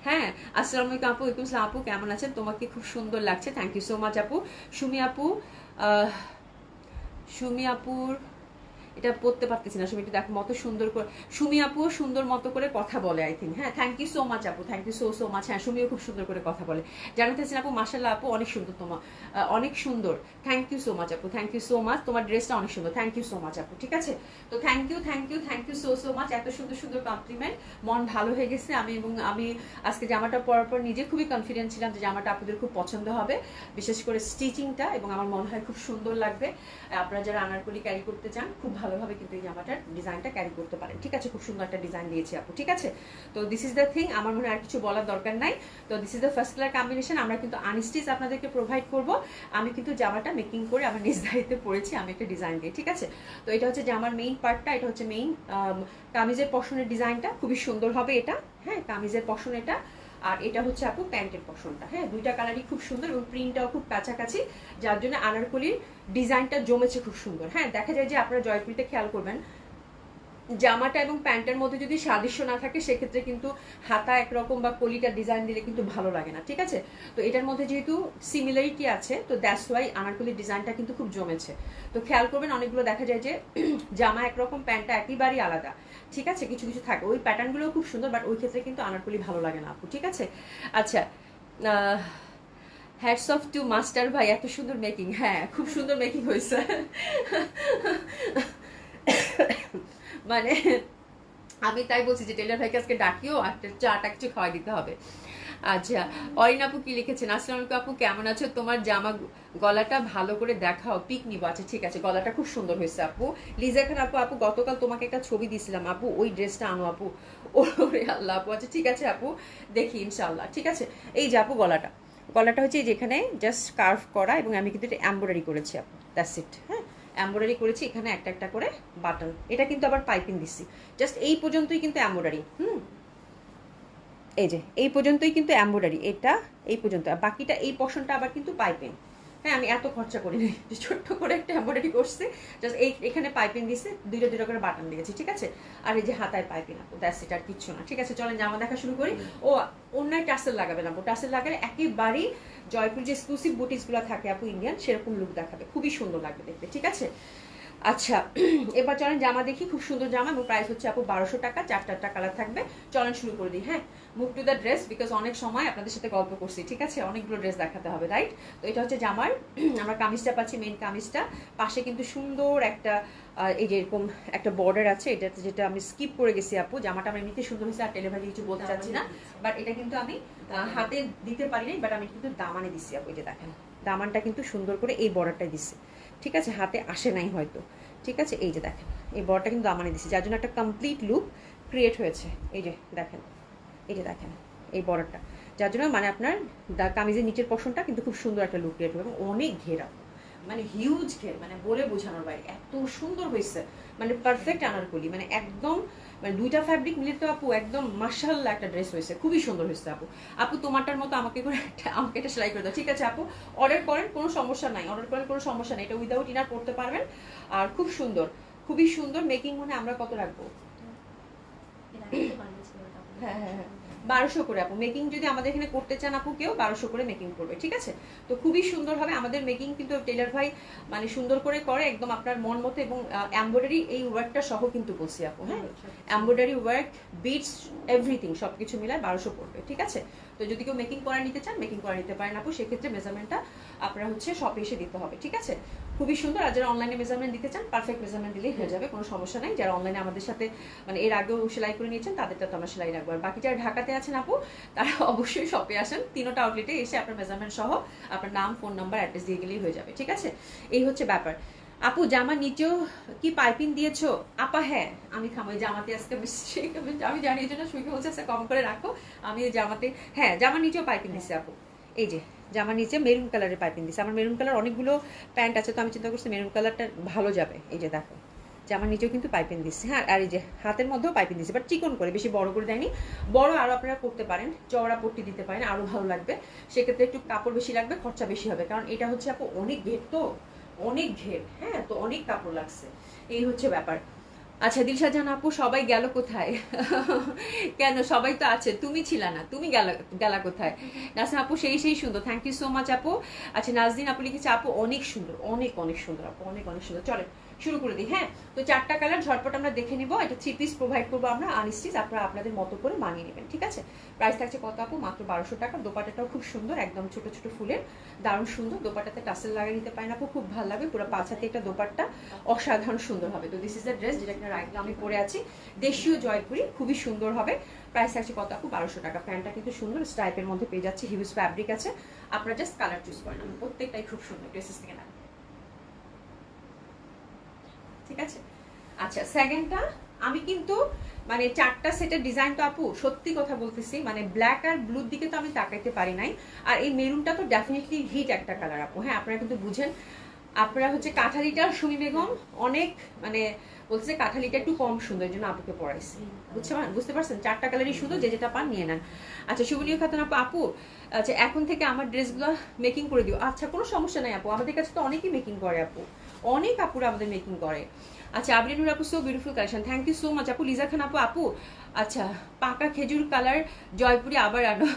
হ্যাঁ আসসালামু আলাইকুম আপু, ওয়ালাইকুম আসসালাম আপু, কেমন আছেন? তোমাকে খুব সুন্দর লাগছে, থ্যাংক ইউ সো মাচ আপু। সুমি আপু, সুমি আপুর এটা পড়তে পারতেছি না, সুমি একটু দেখো মতো সুন্দর করে, সুমি আপুও সুন্দর মতো করে কথা বলে আই থিঙ্ক। হ্যাঁ থ্যাংক ইউ সো মাচ আপু, থ্যাংক ইউ সো মাচ। হ্যাঁ সুমিও খুব সুন্দর করে কথা বলে, জানাতেছেন আপু মাশাআল্লাহ আপু অনেক সুন্দর, তোমার অনেক সুন্দর, থ্যাংক ইউ সো মাচ আপু, থ্যাংক ইউ সো মাচ, তোমার ড্রেসটা অনেক সুন্দর, থ্যাংক ইউ সো মাচ আপু। ঠিক আছে, তো থ্যাংক ইউ সো মাচ, এত সুন্দর সুন্দর কমপ্লিমেন্ট, মন ভালো হয়ে গেছে। আমি আজকে জামাটা পরার পর নিজে খুবই কনফিডেন্ট ছিলাম যে জামাটা আপনাদের খুব পছন্দ হবে, বিশেষ করে স্টিচিংটা, এবং আমার মনে হয় খুব সুন্দর লাগবে। আপনারা যারা আনারকলি ক্যারি করতে চান খুব ভালোভাবে কিন্তু এই জামাটার ডিজাইনটা ক্যারি করতে পারেন। ঠিক আছে, খুব সুন্দর একটা ডিজাইন দিয়েছি আপু। ঠিক আছে, তো দিস ইজ দ্য থিং, আমার মনে আর কিছু বলার দরকার নাই। তো this is the first colour combination, আমরা কিন্তু আনস্টিচ আপনাদেরকে প্রোভাইড করব। আমি কিন্তু জামাটা মেকিং করে আমার নিজ দায়িত্বে পড়েছি, আমি একটা ডিজাইন দিই। ঠিক আছে, তো এটা হচ্ছে জামার মেইন পার্টটা, এটা হচ্ছে মেইন কামিজের পশনের ডিজাইনটা খুবই সুন্দর হবে এটা। হ্যাঁ কামিজের পশন এটা, আর এটা হচ্ছে আপু প্যান্টের পশনটা। হ্যাঁ দুইটা কালারই খুব সুন্দর এবং প্রিন্টটাও খুব কাছাকাছি, যার জন্য আনারকলির ডিজাইনটা জমেছে খুব সুন্দর। হ্যাঁ দেখা যায় যে আপনারা জয়পুরিতে খেয়াল করবেন, জামাটা এবং প্যান্টের মধ্যে যদি সাদৃশ্য না থাকে সেক্ষেত্রে কিন্তু হাতা একরকম বা কলিটা ডিজাইন দিলে কিন্তু ভালো লাগে না। ঠিক আছে, তো এটার মধ্যে যেহেতু সিমিলারিটি আছে, তো দ্যাটস ওয়াই আনারকলির ডিজাইনটা কিন্তু খুব জমেছে। তো খেয়াল করবেন অনেকগুলো দেখা যায় যে জামা একরকম প্যান্টটা একেবারেই আলাদা। ঠিক আছে, কিছু কিছু থাকে, ওই প্যাটার্নগুলো খুব সুন্দর, বাট ওই ক্ষেত্রে কিন্তু আনারকলি ভালো লাগে না আপু। ঠিক আছে, আচ্ছা হ্যাটস অফ টু মাস্টার ভাই, এত সুন্দর মেকিং। হ্যাঁ খুব সুন্দর মেকিং হয়েছে মানে আমি তাই বলছি যে টেলার ভাইকে আজকে ডাকিও একটা চাটা কিছু খাওয়াই দিতে হবে। আচ্ছা অরিন আপু কি লিখেছেন, আসসালামু আলাইকুম আপু, কেমন আছো? তোমার জামা গলাটা ভালো করে দেখাও, পিক নিব। আচ্ছা ঠিক আছে, গলাটা খুব সুন্দর হয়েছে আপু। লিজা খান আপু, আপু গতকাল তোমাকে একটা ছবি দিছিলাম আপু, ওই ড্রেসটা আনো আপু। ওরে আল্লাহ আপু, আচ্ছা ঠিক আছে আপু, দেখি ইনশাআল্লাহ। ঠিক আছে, এই যে আপু গলাটা হচ্ছে যেখানে জাস্ট কার্ভ করা, এবং আমি কিন্তু এটা এমব্রয়ডারি করেছি আপু, দ্যাটস ইট। হ্যাঁ এমব্রয়ডারি করেছি, এখানে একটা একটা করে বাটন, এটা কিন্তু আবার পাইপিং দিচ্ছি, জাস্ট এই পর্যন্তই কিন্তু এমব্রয়ডারি। এই যে এই পর্যন্তই কিন্তু এমব্রয়ডারি, এটা এই পর্যন্ত, আর বাকিটা এই পশনটা আবার কিন্তু পাইপিং। হ্যাঁ আমি এত খরচা করি নাই, ছোট্ট করে একটা এমব্রয়ডারি করছি, জাস্ট এখানে পাইপিং দিয়েছি, দুইটা দুইটা করে বাটন দিয়েছি। ঠিক আছে, আর এই যে হাতায় পাইপিং আপু, দ্যাটস ইট, আর কিচ্ছু না। ঠিক আছে, চলেন জামা দেখা শুরু করি। ও অন্যায় টাসেল লাগাবে না আপু, টাসেল লাগালে একেবারেই জয়পুর যে এক্সক্লুসিভ বুটিক্সগুলো থাকে আপু ইন্ডিয়ান, সেরকম লুক দেখাবে, খুবই সুন্দর লাগবে দেখতে। ঠিক আছে, আচ্ছা এবার চলেন জামা দেখি, খুব সুন্দর জামা, এবং প্রাইস হচ্ছে আপু 1200 টাকা, 4টা কালার থাকবে। চলেন শুরু করে দিই। হ্যাঁ move to the dress, because অনেক সময় আপনাদের সাথে গল্প করছি। ঠিক আছে, অনেকগুলো ড্রেস দেখাতে হবে, রাইট? তো এটা হচ্ছে জামার আমরা কামিজটা পাচ্ছি, মেইন কামিজটা, পাশে কিন্তু সুন্দর একটা এই যে এরকম একটা বর্ডার আছে, এটা যেটা আমি স্কিপ করে গেছি আপু। জামাটা আমার এমনিতে সুন্দর হয়েছে, আর টেলিভারি কিছু বলতে চাচ্ছি না, বাট এটা কিন্তু আমি হাতে দিতে পারি নাই, বাট আমি কিন্তু দামানে দিচ্ছি আপু। এই যে দেখেন দামানটা কিন্তু সুন্দর করে এই বর্ডারটাই দিচ্ছি। ঠিক আছে, হাতে আসে নাই হয়তো। ঠিক আছে, এই যে দেখেন এই বর্ডারটা কিন্তু দামানে দিচ্ছি, যার জন্য একটা কমপ্লিট লুক ক্রিয়েট হয়েছে। এই যে দেখেন, এই যে দেখেন এই বর্ডারটা, যার জন্য মানে আপনার কামিজের নিচের পশনটা কিন্তু খুব সুন্দর একটা লুক ক্রিয়েট হবে, এবং অনেক ঘেরা, মানে হিউজ ঘের, মানে বলে বোঝানোর বাইরে, এত সুন্দর হয়েছে, মানে পারফেক্ট আনারকলি, মানে একদম মানে দুইটা ফ্যাব্রিক মিলে তো আপু একদম মাশাআল্লাহ একটা ড্রেস হয়েছে, খুবই সুন্দর হয়েছে আপু। আপু তোমারটার মতো আমাকে এটা সেলাই করে দাও। ঠিক আছে আপু, অর্ডার করেন, কোনো সমস্যা নাই, অর্ডার করেন, কোনো সমস্যা নেই, এটা উইদাউট ইনার পড়তে পারবেন, আর খুব সুন্দর, খুবই সুন্দর মেকিং। মানে আমরা কত রাখবো? হ্যাঁ হ্যাঁ হ্যাঁ 1200 করে আপু মেকিং, যদি আমাদের এখানে করতে চান আপু কেউ 1200 করে মেকিং করবে। ঠিক আছে, তো খুবই সুন্দর হবে আমাদের মেকিং, কিন্তু টেলার ভাই মানে সুন্দর করে করে একদম আপনার মন মতো, এবং এমব্রয়ডারি এই ওয়ার্কটা সহ কিন্তু বলছি আপু। হ্যাঁ এমব্রয়ডারি ওয়ার্ক, বিটস, এভরিথিং সবকিছু মিলায় 1200 পড়বে। ঠিক আছে, তো যদি কেউ মেকিং করা নিতে চান মেকিং করা নিতে পারেন আপু, সেক্ষেত্রে মেজারমেন্টটা আপনারা হচ্ছে শপে এসে দিতে হবে। ঠিক আছে, খুবই সুন্দর। আর যারা অনলাইনে মেজারমেন্ট দিতে চান পারফেক্ট মেজারমেন্ট দিলেই হয়ে যাবে, কোনো সমস্যা নাই। যারা অনলাইনে আমাদের সাথে মানে এর আগেও সেলাই করে নিয়েছেন তাদেরটা তো আমরা সেলাই রাখবো, আর বাকি যারা ঢাকাতে আছেন আপু তারা অবশ্যই শপে আসেন, তিনোটা আউটলেটে এসে আপনার মেজারমেন্ট সহ আপনার নাম, ফোন নাম্বার, অ্যাড্রেস দিয়ে গেলেই হয়ে যাবে। ঠিক আছে, এই হচ্ছে ব্যাপার। আপু জামার নিচেও কি পাইপিং দিয়েছো? আপা হ্যাঁ আমি খামোই জামাতে আজকে আমি জানি, এই জন্য সুইকে বলছে আজকে কম করে রাখো, আমি ওই জামাতে হ্যাঁ জামার নিচেও পাইপিং দিচ্ছি আপু। এই যে জামার নিচে মেরুন কালারের পাইপিং দিচ্ছে। আমার মেরুন কালার অনেকগুলো প্যান্ট আছে, তো আমি চিন্তা করছি মেরুন কালারটা ভালো যাবে। এই যে দেখো জামার নিচেও কিন্তু পাইপিং দিচ্ছে, হ্যাঁ, আর এই যে হাতের মধ্যেও পাইপিং দিচ্ছে, বাট চিকন করে, বেশি বড় করে দেয়নি। বড় আরও আপনারা করতে পারেন, চওড়া পট্টি দিতে পারেন, আরও ভালো লাগবে। সেক্ষেত্রে একটু কাপড় বেশি লাগবে, খরচা বেশি হবে, কারণ এটা হচ্ছে আপু অনেক ঘের, তো অনেক ঘের, হ্যাঁ, তো অনেক কাপড় লাগছে, এই হচ্ছে ব্যাপার। আচ্ছা দিলশা জান আপু সবাই গেল কোথায়? কেন, সবাই তো আছে, তুমি ছিলা না, তুমি গেলা কোথায়? নাসিম আপু সেই সুন্দর, থ্যাংক ইউ সো মাচ আপু। আচ্ছা নাজদিন আপু লিখেছে আপু অনেক সুন্দর, অনেক অনেক সুন্দর আপু, অনেক অনেক সুন্দর। চলেন শুরু করে দিই। হ্যাঁ, তো 4টা কালার ঝটপট আমরা দেখে নিব। এটা 3 পিস প্রোভাইড করবো আমরা আনস্টিচ, আপনারা আপনাদের মতো করে বানিয়ে নেবেন, ঠিক আছে? প্রাইস থাকছে কত আপু? মাত্র 1200 টাকা। দোপাটাটাও খুব সুন্দর, একদম ছোট ছোট ফুলের, দারুণ সুন্দর। দোপাটাতে টাসেল লাগিয়ে নিতে পারেন আপু, খুব ভালো লাগবে। পুরো 5 হাতে এটা দোপাট্টা অসাধারণ সুন্দর হবে। তো দিস ইজ দ্য ড্রেস, যেটা রাইট আমি পরে আছি, দেশীয় জয়পুরি, খুবই সুন্দর হবে। প্রাইস থাকছে কত আপু? 1200 টাকা। প্যান্টটা কিন্তু সুন্দর স্টাইপের মধ্যে পেয়ে যাচ্ছে, হিউজ ফ্যাব্রিক আছে, আপনারা জাস্ট কালার চুজ করেন। প্রত্যেকটাই খুব সুন্দর, ড্রেসেস থেকে না, ঠিক আছে? আচ্ছা সেকেন্ডটা আমি কিন্তু মানে 4টা সেটের ডিজাইন তো আপু সত্যি কথা বলতেছি, মানে ব্ল্যাক আর ব্লুর দিকে তো আমি তাকাইতে পারি নাই। আর এই মেরুনটা তো ডেফিনেটলি হিট একটা কালার আপু, হ্যাঁ, আপনারা কিন্তু বুঝেন। আপনারা হচ্ছে কাঁঠালিটা সুমি বেগম অনেক মানে বলছে কাঁঠালিটা একটু কম সুন্দর, এই জন্য আপুকে পড়াইছি, বুঝতে পারছেন? 4টা কালারই সুন্দর, যে যেটা পান নিয়ে নেন। আচ্ছা শুভনীয় খাতুন আপু, আপু আচ্ছা এখন থেকে আমার ড্রেসগুলো মেকিং করে দিও। আচ্ছা কোনো সমস্যা নাই আপু, আমাদের কাছে তো অনেকেই মেকিং করে আপু, অনেক আপুরা আমাদের মেকিং করে। আচ্ছা আবরিনুর আপু so beautiful collection, thank you so much আপু। লিজা খান আপু, আপু আচ্ছা পাকা খেজুর কালার জয়পুরি আবার আনো,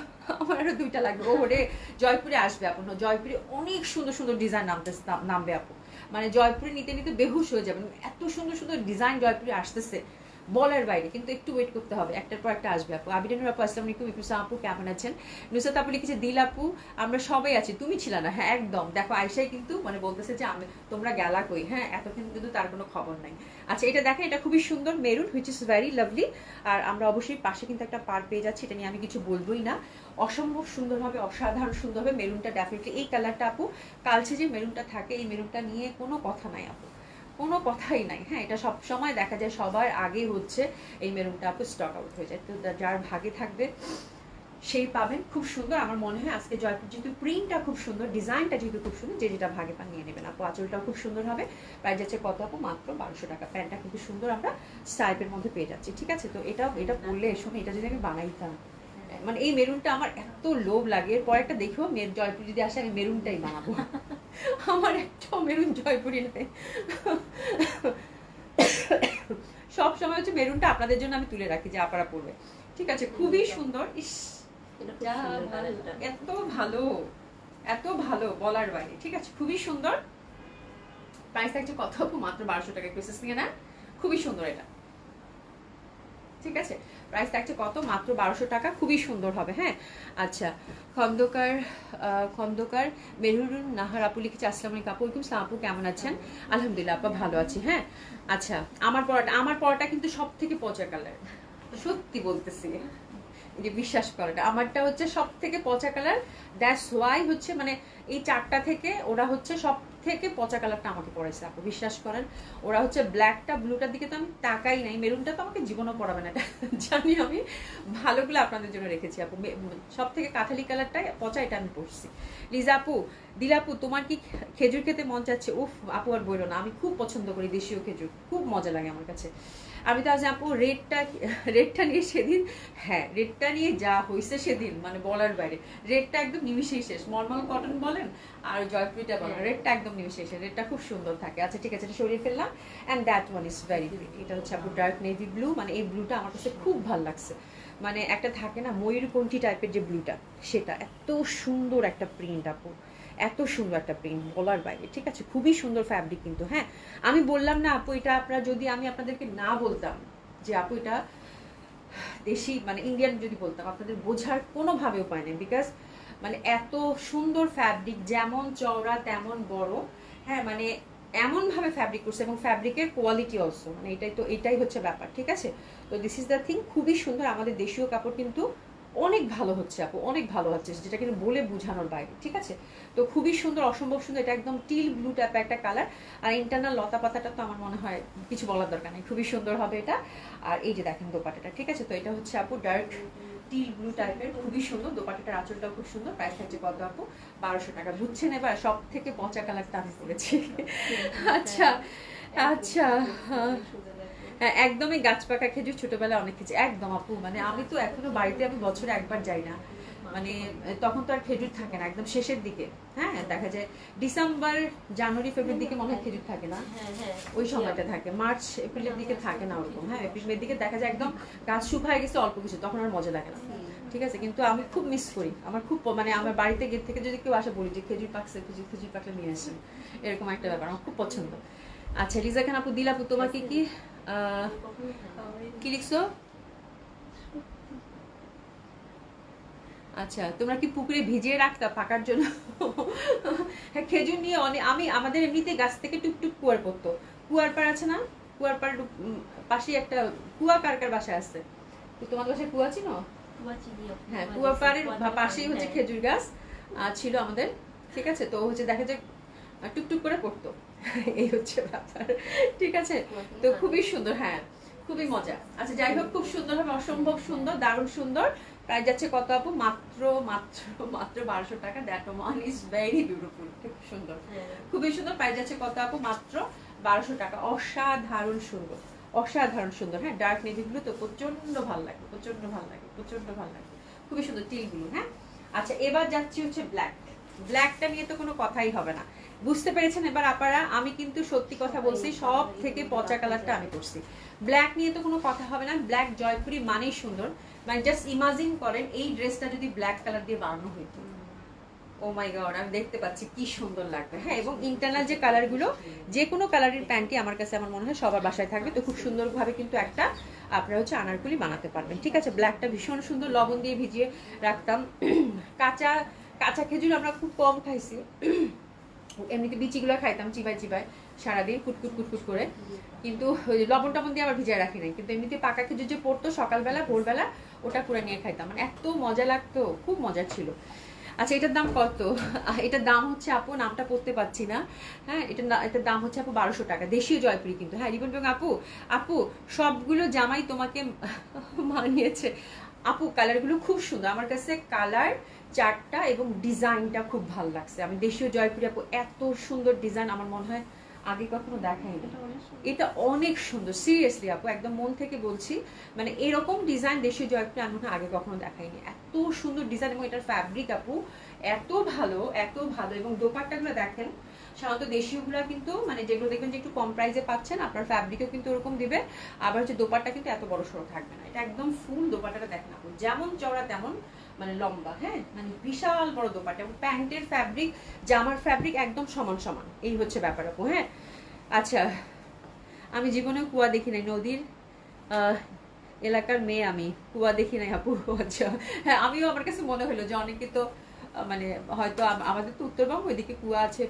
আমার আরো 2টা লাগবে। ওরে জয়পুরে আসবে আপু, জয়পুরে অনেক সুন্দর সুন্দর ডিজাইন নামবে আপু, মানে জয়পুরে নিতে নিতে বেহুশ হয়ে যাবেন, এত সুন্দর সুন্দর ডিজাইন জয়পুরে আসতেছে বলার বাইরে, কিন্তু একটু ওয়েট করতে হবে, একটার পর একটা আসবে আপু। আবিরানুর আপু আসসালামু আলাইকুম, ইকুসা আপু কেমন আছেন? নুসরাত আপু লিখেছে দিল আপু আমরা সবাই আছি, তুমি ছিল না। হ্যাঁ একদম, দেখো আয়শাই কিন্তু মানে বলতেছে যে তোমরা গেলা কই, হ্যাঁ এতক্ষণ কিন্তু তার কোনো খবর নাই। আচ্ছা এটা দেখেন, এটা খুবই সুন্দর maroon, which is very lovely. আর আমরা অবশ্যই পাশে কিন্তু একটা পার পেয়ে যাচ্ছি, এটা নিয়ে আমি কিছু বলবোই না, অসম্ভব সুন্দর হবে, অসাধারণ সুন্দর হবে। মেরুনটা ডেফিনেটলি এই কালারটা আপু, কালচে যে মেরুনটা থাকে, এই মেরুনটা নিয়ে কোনো কথা নাই আপু, কোনো কথাই নাই। হ্যাঁ এটা সব সময় দেখা যায় সবার আগে হচ্ছে এই মেরুনটা আপু স্টক আউট হয়ে যায়, তো যার ভাগে থাকবে সেই পাবেন। খুব সুন্দর, আমার মনে হয় আজকে জয়পুর যেহেতু প্রিন্টটা খুব সুন্দর, ডিজাইনটা যেহেতু খুব সুন্দর, যে যেটা ভাগে পান নিয়ে নেবেন আপু। আঁচলটাও খুব সুন্দর হবে, প্রাইস যাচ্ছে কত আপু? মাত্র 1200 টাকা। প্যান্টটা কিন্তু সুন্দর আমরা স্টাইপের মধ্যে পেয়ে যাচ্ছি, ঠিক আছে? তো এটা পরলে শুনে, এটা যদি আমি বানাইতাম, মানে এই মেরুনটা আমার এত লোভ লাগে, এরপর একটা দেখো জয়পুর যদি আসে আমি মেরুনটাই বানাবো, আমার একটাও মেরুন জয়পুরি নাই। সব সময় হচ্ছে মেরুনটা আপনাদের জন্য আমি তুলে রাখি যে আপনারা পড়বে, ঠিক আছে? খুবই সুন্দর, ইস এত ভালো, এত ভালো বলার বাইরে, ঠিক আছে? খুবই সুন্দর। প্রাইস থাকছে কত আপু? মাত্র 1200 টাকা। ক্রিসেস নিয়ে না, খুবই সুন্দর এটা, ঠিক আছে? প্রাইস থাকছে কত? মাত্র 1200 টাকা, খুবই সুন্দর হবে। হ্যাঁ আচ্ছা খন্দকার মেহরুন নাহার আপু লিখেছে আসসালামু আলাইকুম আপু। ওয়ালাইকুম আসসালাম আপু, কেমন আছেন? আলহামদুলিল্লাহ আপা ভালো আছি। হ্যাঁ আচ্ছা আমার পরাটা কিন্তু সব থেকে পচা কালার, সত্যি বলতেছি, যে বিশ্বাস করাটা আমারটা হচ্ছে সব থেকে পচা কালার। দ্যাটস ওয়াই হচ্ছে মানে এই 4টা থেকে ওরা হচ্ছে সব থেকে পচা কালারটা আমাকে পড়াইছে আপু, বিশ্বাস করেন। ওরা হচ্ছে ব্ল্যাকটা ব্লুটার দিকে তো আমি তাকাই নাই, মেরুনটা তো আমাকে জীবনও পড়াবে না, এটা জানি আমি, ভালোগুলো আপনাদের জন্য রেখেছি আপু। সব থেকে কাঠালি কালারটাই পচা, এটা আমি পড়ছি। লিজা আপু, দিলাপু তোমার কি খেজুর খেতে মন চাচ্ছে? উফ আপু আর বললো না, আমি খুব পছন্দ করি দেশীয় খেজুর, খুব মজা লাগে আমার কাছে। আমি তো আজ আপু রেডটা নিয়ে সেদিন, হ্যাঁ রেডটা নিয়ে যা হয়েছে সেদিন মানে বলার বাইরে, রেডটা একদম নিমিশেই শেষ। নর্মাল কটন বলেন আর জয়পুরিটা বলেন, রেডটা একদম নিমিশেই শেষ, রেডটা খুব সুন্দর থাকে। আচ্ছা ঠিক আছে, এটা সরিয়ে ফেললাম। And that one is very pretty, এটা হচ্ছে আপু ডার্ক নেভি ব্লু, মানে এই ব্লুটা আমার কাছে খুব ভালো লাগছে, মানে একটা থাকে না ময়ূরকণ্ঠী টাইপের যে ব্লুটা, সেটা এত সুন্দর একটা প্রিন্ট আপু, এত সুন্দর একটা প্রিন্ট বলার বাইরে, ঠিক আছে? খুবই সুন্দর ফ্যাব্রিক কিন্তু। হ্যাঁ আমি বললাম না আপু, এটা আপনারা যদি আমি আপনাদেরকে না বলতাম যে আপু এটা দেশি মানে ইন্ডিয়ান যদি বলতাম, আপনাদের বোঝার কোনোভাবে উপায় নেই, বিকজ মানে এত সুন্দর ফ্যাব্রিক, যেমন চওড়া তেমন বড়, হ্যাঁ মানে এমনভাবে ফ্যাব্রিক করছে, এবং ফ্যাব্রিকের কোয়ালিটি অলসো, মানে এটাই হচ্ছে ব্যাপার, ঠিক আছে? তো দিস ইজ দ্য থিং, খুবই সুন্দর। আমাদের দেশীয় কাপড় কিন্তু অনেক ভালো হচ্ছে আপু, অনেক ভালো হচ্ছে, যেটা কিন্তু বলে বোঝানোর বাইরে, ঠিক আছে? তো খুবই সুন্দর, অসম্ভব সুন্দর। এটা একদম টিল ব্লু টাইপের একটা কালার, আর ইন্টারনাল লতা পাতাটা তো আমার মনে হয় কিছু বলার দরকার নেই, খুবই সুন্দর হবে এটা। আর এই যে দেখেন দোপাটাটা, ঠিক আছে? তো এটা হচ্ছে আপু ডার্ক টিল ব্লু টাইপের, খুবই সুন্দর। দোপাট্টাটার আঁচলটাও খুব সুন্দর। প্রাইস থাকছে কত আপু? 1200 টাকা। বুঝছেন এবার সব থেকে পচা কালারটা আমি পরেছি। আচ্ছা আচ্ছা, হ্যাঁ একদমই গাছ পাকা খেজুর, ছোটবেলায় অনেক খেয়েছি একদম আপু। মানে আমি তো এখনো বাড়িতে আমি বছরে একবার যাই না, মানে তখন তো আর খেজুর থাকে না, একদম শেষের দিকে। হ্যাঁ দেখা যায় ডিসেম্বর জানুয়ারি ফেব্রুয়ারির দিকে মনে হয় খেজুর থাকে না, ওই সময়টা থাকে। মার্চ এপ্রিলের দিকে থাকে না ওরকম। হ্যাঁ এপ্রিল মের দিকে দেখা যায় একদম গাছ শুকায় গেছে অল্প কিছু, তখন আর মজা লাগে না। ঠিক আছে, কিন্তু আমি খুব মিস করি। আমার খুব মানে আমার বাড়িতে গেট থেকে যদি কেউ আসে বলি যে খেজুর পাকছে, খেজুর পাকলে নিয়ে আসেন, এরকম একটা ব্যাপার আমার খুব পছন্দ। আচ্ছা রিজা খান আপু, দিলাপু তোমাকে কি কি লিখছো? আচ্ছা তোমরা কি পুকুরে ভিজিয়ে রাখতা পাকার জন্য? হ্যাঁ খেজুর নিয়ে অনেক, আমি আমাদের এমনিতে গাছ থেকে টুকটুক কুয়ার পড়তো। কুয়ার পাড় আছে না, কুয়ার পাড় পাশে একটা কুয়া, কার কার বাসায় আছে? তোমার বাসায় কুয়া ছিল? হ্যাঁ কুয়া পাড়ের পাশেই হচ্ছে খেজুর গাছ ছিল আমাদের। ঠিক আছে, তো হচ্ছে দেখা যায় টুকটুক করে পড়তো। এই হচ্ছে ব্যাপার। ঠিক আছে, তো খুবই সুন্দর। হ্যাঁ খুবই মজা। আচ্ছা যাই হোক, খুব সুন্দর হবে, অসম্ভব সুন্দর, দারুণ সুন্দর। প্রাইস যাচ্ছে কত আপু? মাত্র মাত্র মাত্র 1200 টাকা। That one is very beautiful, খুব সুন্দর, খুবই সুন্দর। প্রাইস যাচ্ছে কত আপু? মাত্র 1200 টাকা। অসাধারণ সুন্দর, অসাধারণ সুন্দর। হ্যাঁ ডার্ক নেভি ব্লু তো প্রচন্ড ভালো লাগে, প্রচন্ড ভালো লাগে, প্রচন্ড ভালো লাগে, খুবই সুন্দর টিল ব্লু। হ্যাঁ আচ্ছা এবার যাচ্ছি হচ্ছে ব্ল্যাক। ব্ল্যাকটা নিয়ে তো কোনো কথাই হবে না, বুঝতে পেরেছেন এবার আপনারা। আমি কিন্তু সত্যি কথা বলছি, সব থেকে পচা কালারটা আমি করছি। ব্ল্যাক নিয়ে তো কোনো কথা হবে না। ব্ল্যাক জয়পুরি মানেই সুন্দর। মানে জাস্ট ইমাজিন করেন এই ড্রেসটা যদি ব্ল্যাক কালার দিয়ে বানানো হইতো, ও মাই গড, আমি দেখতে পাচ্ছি কি সুন্দর লাগবে। হ্যাঁ এবং ইন্টারনাল যে কালারগুলো, যে কোনো কালারের প্যান্টই আমার কাছে আমার মনে হয় সবার বাসায় থাকবে। তো খুব সুন্দরভাবে কিন্তু একটা আপনারা হচ্ছে আনারকলি বানাতে পারবেন। ঠিক আছে, ব্ল্যাকটা ভীষণ সুন্দর, লবণ দিয়ে ভিজিয়ে রাখতাম। কাঁচা কাঁচা খেজুর আমরা খুব কম খাইছি, এমনিতে বিচিগুলো খাইতাম চিবাই চিবাই সারাদিন কুটকুট কুটকুট করে, কিন্তু লবণ টবণ দিয়ে আবার ভিজায় রাখি নাই। কিন্তু এমনিতে পাকা খেজুর যে পড়তো সকালবেলা ভোরবেলা, ওটা করে নিয়ে খাইতাম, মানে এত মজা লাগতো, খুব মজা ছিল। আচ্ছা এটার দাম কত? এটার দাম হচ্ছে আপু, নামটা পড়তে পারছি না। হ্যাঁ এটার দাম হচ্ছে আপু 1200 টাকা, দেশীয় জয়পুরি কিন্তু। হ্যাঁ রিবন বেগম আপু, আপু সবগুলো জামাই তোমাকে মানিয়েছে আপু। কালারগুলো খুব সুন্দর আমার কাছে, কালার চারটা এবং ডিজাইনটা খুব ভালো লাগছে। আমি দেশীয় জয়পুরি আপু, এত সুন্দর ডিজাইন আমার মনে হয় আগে কখনো দেখাইনি। এটা অনেক সুন্দর, সিরিয়াসলি আপু একদম মন থেকে বলছি। মানে এরকম ডিজাইন দেশীয় জয়পুরি আমি আগে কখনো দেখাইনি, এত সুন্দর ডিজাইন। এবং এটার ফ্যাব্রিক আপু এত ভালো, এত ভালো। এবং দোপাট্টাগুলো দেখেন, সাধারণত দেশীয়গুলো কিন্তু মানে যেগুলো দেখবেন যে একটু কম প্রাইসে পাচ্ছেন, আপনার ফ্যাব্রিকও কিন্তু ওরকম দিবে। আবার হচ্ছে দোপাট্টা কিন্তু এত বড় সড়ো থাকবে না, এটা একদম ফুল দোপাট্টাটা দেখেন আপু, যেমন চওড়া তেমন মানে লম্বা। হ্যাঁ মানে বিশাল বড় দোপাট্টা, এবং প্যান্টের ফ্যাব্রিক জামার ফ্যাব্রিক একদম সমান সমান, এই হচ্ছে ব্যাপার আপু। হ্যাঁ আচ্ছা, আমি জীবনেও কুয়া দেখি নাই, নদীর এলাকার মেয়ে, আমি কুয়া দেখি নাই আপু। আচ্ছা হ্যাঁ, আমিও আমার কাছে মনে হলো যে অনেকে তো মানে হয়তো আমাদের তো উত্তরবঙ্গ, ওইদিকে কুয়া আছে,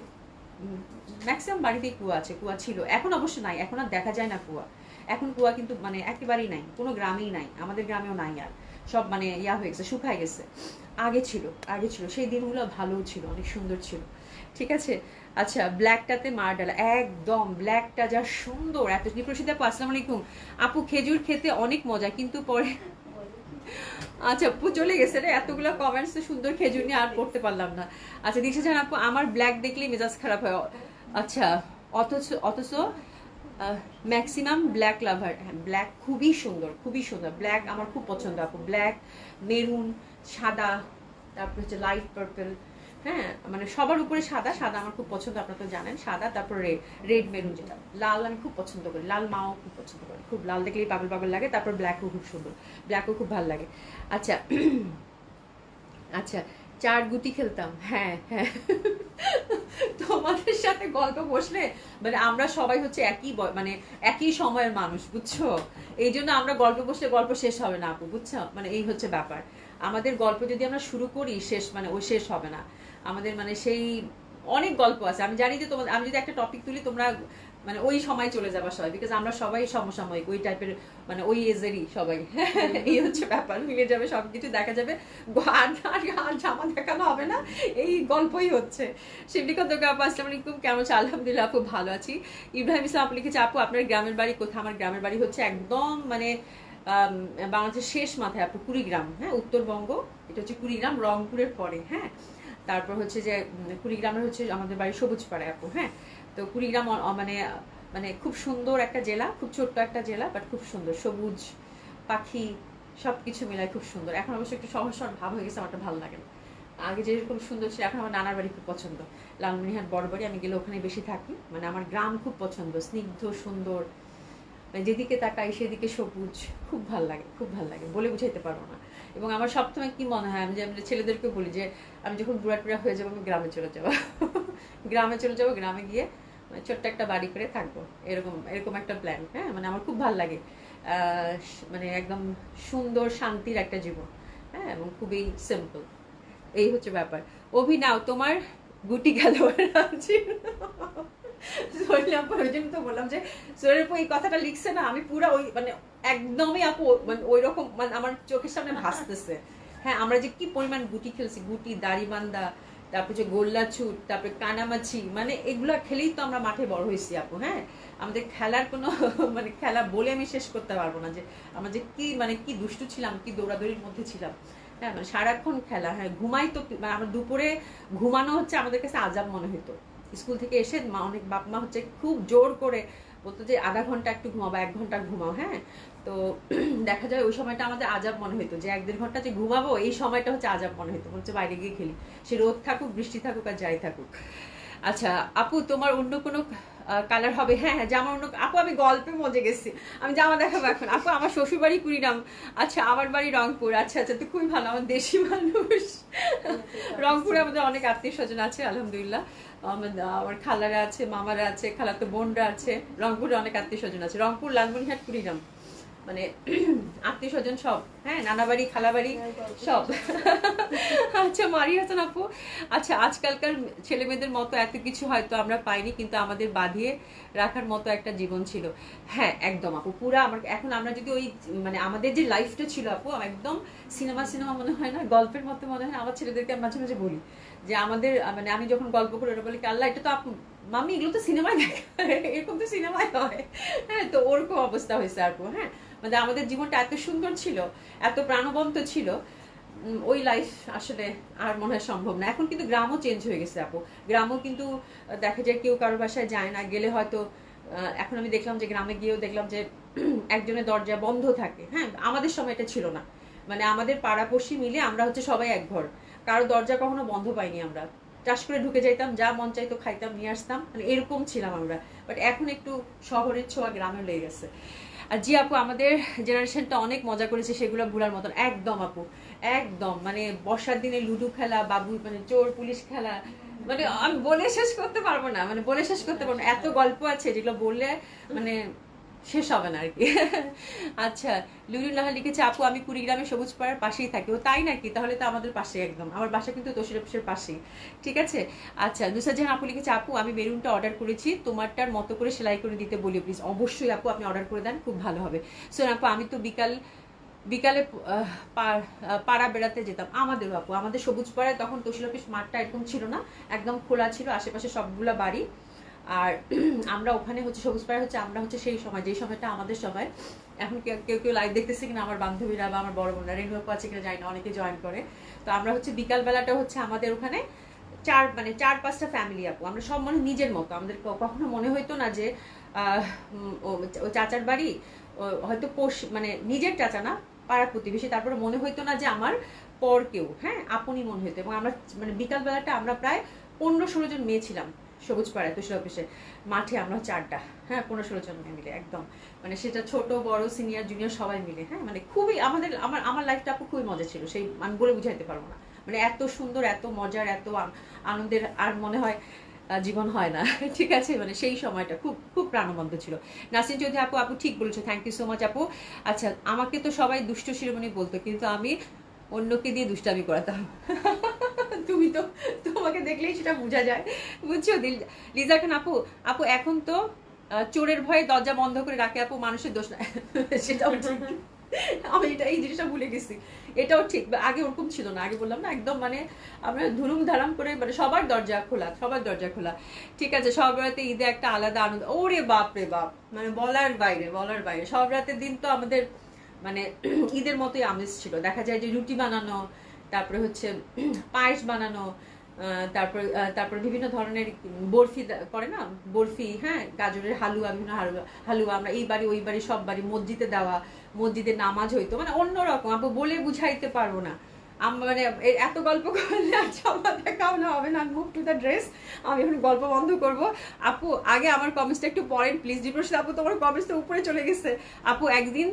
ম্যাক্সিমাম বাড়িতেই কুয়া আছে, কুয়া ছিল, এখন অবশ্য নাই, এখন আর দেখা যায় না কুয়া। এখন কুয়া কিন্তু মানে একেবারেই নাই, কোনো গ্রামেই নাই, আমাদের গ্রামেও নাই আর, সব মানে ইয়া হয়ে গেছে, শুকায় গেছে। আগে ছিল, আগে ছিল, সেই দিনগুলো ভালোও ছিল, অনেক সুন্দর ছিল। ঠিক আছে, আচ্ছা ব্ল্যাকটাতে মার ডালা, একদম ব্ল্যাকটা যা সুন্দর। এত কি প্রসিদ্ধ আপু, আসসালামু আলাইকুম আপু। খেজুর খেতে অনেক মজা, কিন্তু পরে আচ্ছা চলে গেছে রে, এতগুলো কমেন্টস তো সুন্দর খেজুর নিয়ে আর পড়তে পারলাম না। আচ্ছা দীক্ষা জান আপু, আমার ব্ল্যাক দেখলেই মেজাজ খারাপ হয়। আচ্ছা অথচ অথচ ম্যাক্সিমাম ব্ল্যাক লাভার। হ্যাঁ ব্ল্যাক খুবই সুন্দর, খুবই সুন্দর। ব্ল্যাক আমার খুব পছন্দ আপু, ব্ল্যাক, মেরুন, সাদা, তারপর হচ্ছে লাইট পার্পল। হ্যাঁ মানে সবার উপরে সাদা, সাদা আমার খুব পছন্দ, আপনারা তো জানেন। সাদা, তারপর রেড, রেড মেরুন যেটা, লাল আমি খুব পছন্দ করি, লাল মাও খুব পছন্দ করি, খুব লাল দেখলেই পাগল পাগল লাগে। তারপর ব্ল্যাকও খুব সুন্দর, ব্ল্যাকও খুব ভালো লাগে। আচ্ছা আচ্ছা, চার গুটি খেলতাম। হ্যাঁ হ্যাঁ, তোমাদের সাথে গল্প বসলে মানে আমরা সবাই হচ্ছে একই মানে একই সময়ের মানুষ, বুঝছো? এই জন্য আমরা গল্প বসলে গল্প শেষ হবে না আপু, বুঝছো? মানে এই হচ্ছে ব্যাপার, আমাদের গল্প যদি আমরা শুরু করি শেষ মানে ওই শেষ হবে না আমাদের, মানে সেই অনেক গল্প আছে। আমি জানি যে তোমাদের, আমি যদি একটা টপিক তুলি তোমরা মানে ওই সময় চলে যাবা সবাই, বিকজ আমরা সবাই সমসাময়িক, ওই টাইপের মানে ওই এজেরই সবাই। এই হচ্ছে ব্যাপার, মিলে যাবে সবকিছু, দেখা যাবে আর জামা দেখানো হবে না, এই গল্পই হচ্ছে। শিবলিকা দোকা আপু, আসসালামু আলাইকুম, কেমন আছো? আলহামদুলিল্লাহ আপু ভালো আছি। ইব্রাহিম ইসলাম আপু লিখেছে, আপু আপনার গ্রামের বাড়ি কোথায়? আমার গ্রামের বাড়ি হচ্ছে একদম মানে বাংলাদেশের শেষ মাথায় আপু কুড়িগ্রাম, হ্যাঁ উত্তরবঙ্গ, এটা হচ্ছে কুড়িগ্রাম রংপুরের পরে, হ্যাঁ। তারপর হচ্ছে যে কুড়িগ্রামের হচ্ছে আমাদের বাড়ি সবুজপাড়ায় আপু, হ্যাঁ। তো কুড়িগ্রাম মানে মানে খুব সুন্দর একটা জেলা, খুব ছোট্ট একটা জেলা, বাট খুব সুন্দর, সবুজ, পাখি, সব কিছু মিলায় খুব সুন্দর। এখন অবশ্য একটু সহজ সরল ভাব হয়ে গেছে, আমারটা ভালো লাগে না। আগে যেরকম সুন্দর ছিল, এখন আমার নানার বাড়ি খুব পছন্দ, লালমনিরহাট বড় বাড়ি, আমি গেলে ওখানে বেশি থাকি। মানে আমার গ্রাম খুব পছন্দ, স্নিগ্ধ সুন্দর, মানে যেদিকে তাকাই সেদিকে সবুজ, খুব ভাল লাগে, খুব ভাল লাগে, বলে বুঝাইতে পারবো না। এবং আমার সবসময় কি মনে হয়, আমি যে ছেলেদেরকে বলি যে আমি যখন বুড়া টুড়া হয়ে যাবো আমি গ্রামে চলে যাবো গ্রামে চলে যাবো, গ্রামে গিয়ে মানে ছোট্ট একটা বাড়ি করে থাকবো, এরকম এরকম একটা প্ল্যান, হ্যাঁ। মানে আমার খুব ভাল লাগে, মানে একদম সুন্দর শান্তির একটা জীবন, হ্যাঁ, এবং খুবই সিম্পল, এই হচ্ছে ব্যাপার। অভিনব তোমার গুটি খেলোয়াড় আছে ওই জন্য তো বললাম যে সোহেল আপু এই কথাটা লিখছে না, আমি পুরো ওই মানে একদমই আপু মানে ওই রকম, মানে আমার চোখের সামনে ভাসতেছে। হ্যাঁ, আমরা যে কি পরিমাণ গুটি খেলছি, গুটি, দাড়িবান্ধা, তারপর যে গোল্লা ছুট, তারপরে কানামাছি, মানে এগুলা খেলেই তো আমরা মাঠে বড় হয়েছি আপু, হ্যাঁ। আমাদের খেলার কোনো মানে খেলা বলে আমি শেষ করতে পারবো না, যে আমরা যে কি মানে কি দুষ্টু ছিলাম, কি দৌড়াদৌড়ির মধ্যে ছিলাম, হ্যাঁ। মানে সারাক্ষণ খেলা, হ্যাঁ। ঘুমাই তো মানে আমরা দুপুরে ঘুমানো হচ্ছে আমাদের কাছে আজাব মনে হতো। স্কুল থেকে এসে মা অনেক বাপ মা হচ্ছে খুব জোর করে বলতো যে আধা ঘন্টা একটু ঘুমাও বা 1 ঘন্টা ঘুমাও, হ্যাঁ। তো দেখা যায় ওই সময়টা আমাদের আজাব মনে হতো, যে 1-1.5 ঘন্টা যে ঘুমাবো, এই সময়টা হচ্ছে আজাব মনে হতো, হচ্ছে বাইরে গিয়ে খেলি, সে রোদ থাকুক বৃষ্টি থাকুক আর যাই থাকুক। আচ্ছা আপু, তোমার অন্য কোনো কালার হবে? হ্যাঁ হ্যাঁ, জামা অন্য আপু, আমি গল্পে মজে গেছি, আমি জামা দেখাবো এখন আপু। আমার শ্বশুর বাড়ি কুড়িগ্রাম, আচ্ছা আমার বাড়ি রংপুর, আচ্ছা আচ্ছা, তো খুবই ভালো, আমার দেশি মানুষ রংপুরে আমাদের অনেক আত্মীয় স্বজন আছে আলহামদুলিল্লাহ, আমার খালারা আছে, মামারা আছে, খালাতো বোনরা আছে, রংপুরে অনেক আত্মীয় স্বজন আছে, রংপুর, লালমনিরহাট, কুড়িগ্রাম, মানে আত্মীয় স্বজন সব, হ্যাঁ, নানা বাড়ি, খালা বাড়ি সব আচ্ছা মারি হাসান আপু, আচ্ছা আজকালকার ছেলে মেয়েদের মতো এত কিছু হয়তো আমরা পাইনি, কিন্তু আমাদের বাঁধিয়ে রাখার মতো একটা জীবন ছিল। হ্যাঁ একদম আপু, পুরা আমার এখন আমরা যদি ওই মানে আমাদের যে লাইফটা ছিল আপু, একদম সিনেমা সিনেমা মনে হয় না, গল্পের মতো মনে হয় না। আমার ছেলেদেরকে মাঝে মাঝে বলি যে আমাদের মানে আমি যখন গল্প করি ওরা বলি কি আল্লাহ, এটা তো আপু মামি এগুলো তো সিনেমায় দেখা এরকম তো সিনেমায় হয়, হ্যাঁ। তো ওরকম অবস্থা হয়েছে আপু, হ্যাঁ। মানে আমাদের জীবনটা এত সুন্দর ছিল, এত প্রাণবন্ত ছিল, ওই লাইফ আসলে আর মনে হয় সম্ভব না। এখন কিন্তু গ্রামও চেঞ্জ হয়ে গেছে আপু, গ্রামও কিন্তু দেখা যায় কেউ কারো বাসায় যায় না, গেলে হয়তো এখন আমি দেখলাম যে গ্রামে গিয়েও দেখলাম যে একজনের দরজা বন্ধ থাকে, হ্যাঁ। আমাদের সময় এটা ছিল না, মানে আমাদের পাড়াপড়শি মিলে আমরা হচ্ছে সবাই এক ঘর, কারো দরজা কখনো বন্ধ পাইনি আমরা, চাষ করে ঢুকে যাইতাম, যা মন চাইতো খাইতাম নিয়ে আসতাম, মানে এরকম ছিলাম আমরা। বাট এখন একটু শহরের ছোঁয়া গ্রামে লেগে গেছে। আর জি আপু, আমাদের জেনারেশনটা অনেক মজা করেছে, সেগুলো ভুলার মতন একদম আপু, একদম। মানে বর্ষার দিনে লুডো খেলা, বাবু মানে চোর পুলিশ খেলা, মানে আমি বলে শেষ করতে পারবো না, মানে বলে শেষ করতে পারবো না, এত গল্প আছে যেগুলো বললে মানে শেষ হবে না আর কি আচ্ছা, লুলু নাহা লিখেছে আপু আমি কুড়িগ্রামে সবুজ পাড়ার পাশেই থাকি। ও তাই নাকি? তাহলে তো আমাদের পাশে, একদম আমার বাসা কিন্তু তসির অফিসের পাশেই, ঠিক আছে। আচ্ছা, নুসরাত জাহান আপু লিখেছে আপু আমি মেরুনটা অর্ডার করেছি, তোমারটার মতো করে সেলাই করে দিতে বলি প্লিজ। অবশ্যই আপু, আপনি অর্ডার করে দেন, খুব ভালো হবে। শোন আপু, আমি তো বিকালে পাড়া বেড়াতে যেতাম। আমাদের আপু, আমাদের সবুজ পাড়ায় তখন তসিল অফিস মাঠটা এরকম ছিল না, একদম খোলা ছিল, আশেপাশে সবগুলা বাড়ি। আর আমরা ওখানে হচ্ছে সবুজ পাড়ায় হচ্ছে আমরা হচ্ছে সেই সময়, যে সময়টা আমাদের সময়, এখন কেউ কেউ লাইভ দেখতেছে কিনা আমার বান্ধবীরা বা আমার বড় বোনরা, রেনু আপু আছে কিনা জানি না, অনেকে জয়েন করে। তো আমরা হচ্ছে বিকাল বেলাটা হচ্ছে আমাদের ওখানে 4-5টা ফ্যামিলি আপু, আমরা সব মানে নিজের মতো, আমাদের কখনো মনে হইতো না যে ও চাচার বাড়ি, হয়তো মানে নিজের চাচা না, পাড়ার প্রতিবেশী, তারপরে মনে হইতো না যে আমার পর কেউ, হ্যাঁ, আপনই মনে হইতো। এবং আমরা মানে বিকাল বেলাটা আমরা প্রায় 15-16 জন মেয়ে ছিলাম সবুজ পাড়ায় তসিল অফিসে মাঠে, আমরা হচ্ছে আড্ডা, হ্যাঁ, 15-16 জন মেয়ে মিলে একদম, মানে সেটা ছোট বড় সিনিয়র জুনিয়র সবাই মিলে, হ্যাঁ। মানে খুবই আমার লাইফটা আপু খুবই মজা ছিল, সেই আমি বলে বুঝাইতে পারবো না, মানে এত সুন্দর, এত মজার, এত আনন্দের আর মনে হয় জীবন হয় না ঠিক আছে। মানে সেই সময়টা খুব খুব প্রাণবন্ত ছিল। নাসিন চৌধুরী আপু ঠিক বলেছো, থ্যাংক ইউ সো মাচ আপু। আচ্ছা, আমাকে তো সবাই দুষ্ট শিরোমণি বলতো, কিন্তু আমি অন্যকে দিয়ে দুষ্টামি করাতাম তুমি তো, তোমাকে দেখলেই সেটা বোঝা যায়, বুঝছো। লিজা খান আপু এখন তো চোরের ভয়ে দরজা বন্ধ করে রাখে আপু, মানুষের দোষ না সেটাও ঠিক, আমি এই জিনিসটা ভুলে গেছি, এটাও ঠিক। আগে ওরকম ছিল না, আগে বললাম না একদম, মানে আমরা ধুরুম ধারাম করে, মানে সবার দরজা খোলা, ঠিক আছে। সব রাতে ঈদে একটা আলাদা আনন্দ, ওরে বাপ রে বাপ, মানে বলার বাইরে। সব রাতের দিন তো আমাদের মানে ঈদের মতোই আমেজ ছিল। দেখা যায় যে রুটি বানানো, তারপরে হচ্ছে পায়েস বানানো, তারপর তারপরে বিভিন্ন ধরনের বরফি করে না, বরফি, হ্যাঁ, গাজরের হালুয়া, বিভিন্ন হালুয়া আমরা এই বাড়ি ওই বাড়ি সব বাড়ি মসজিদে দেওয়া, মসজিদে নামাজ হইতো, মানে অন্যরকম। আপু বলে বুঝাইতে পারবো না। মানে এত গল্প করলে আর জমা দেখাও না হবে না। Move to the dress. আমি এখন গল্প বন্ধ করব। আপু আগে আমার কমেন্টসটা একটু পড়েন প্লিজ। দীপ্রশিত আপু তোমার কমেন্টসটা উপরে চলে গেছে। আপু একদিন,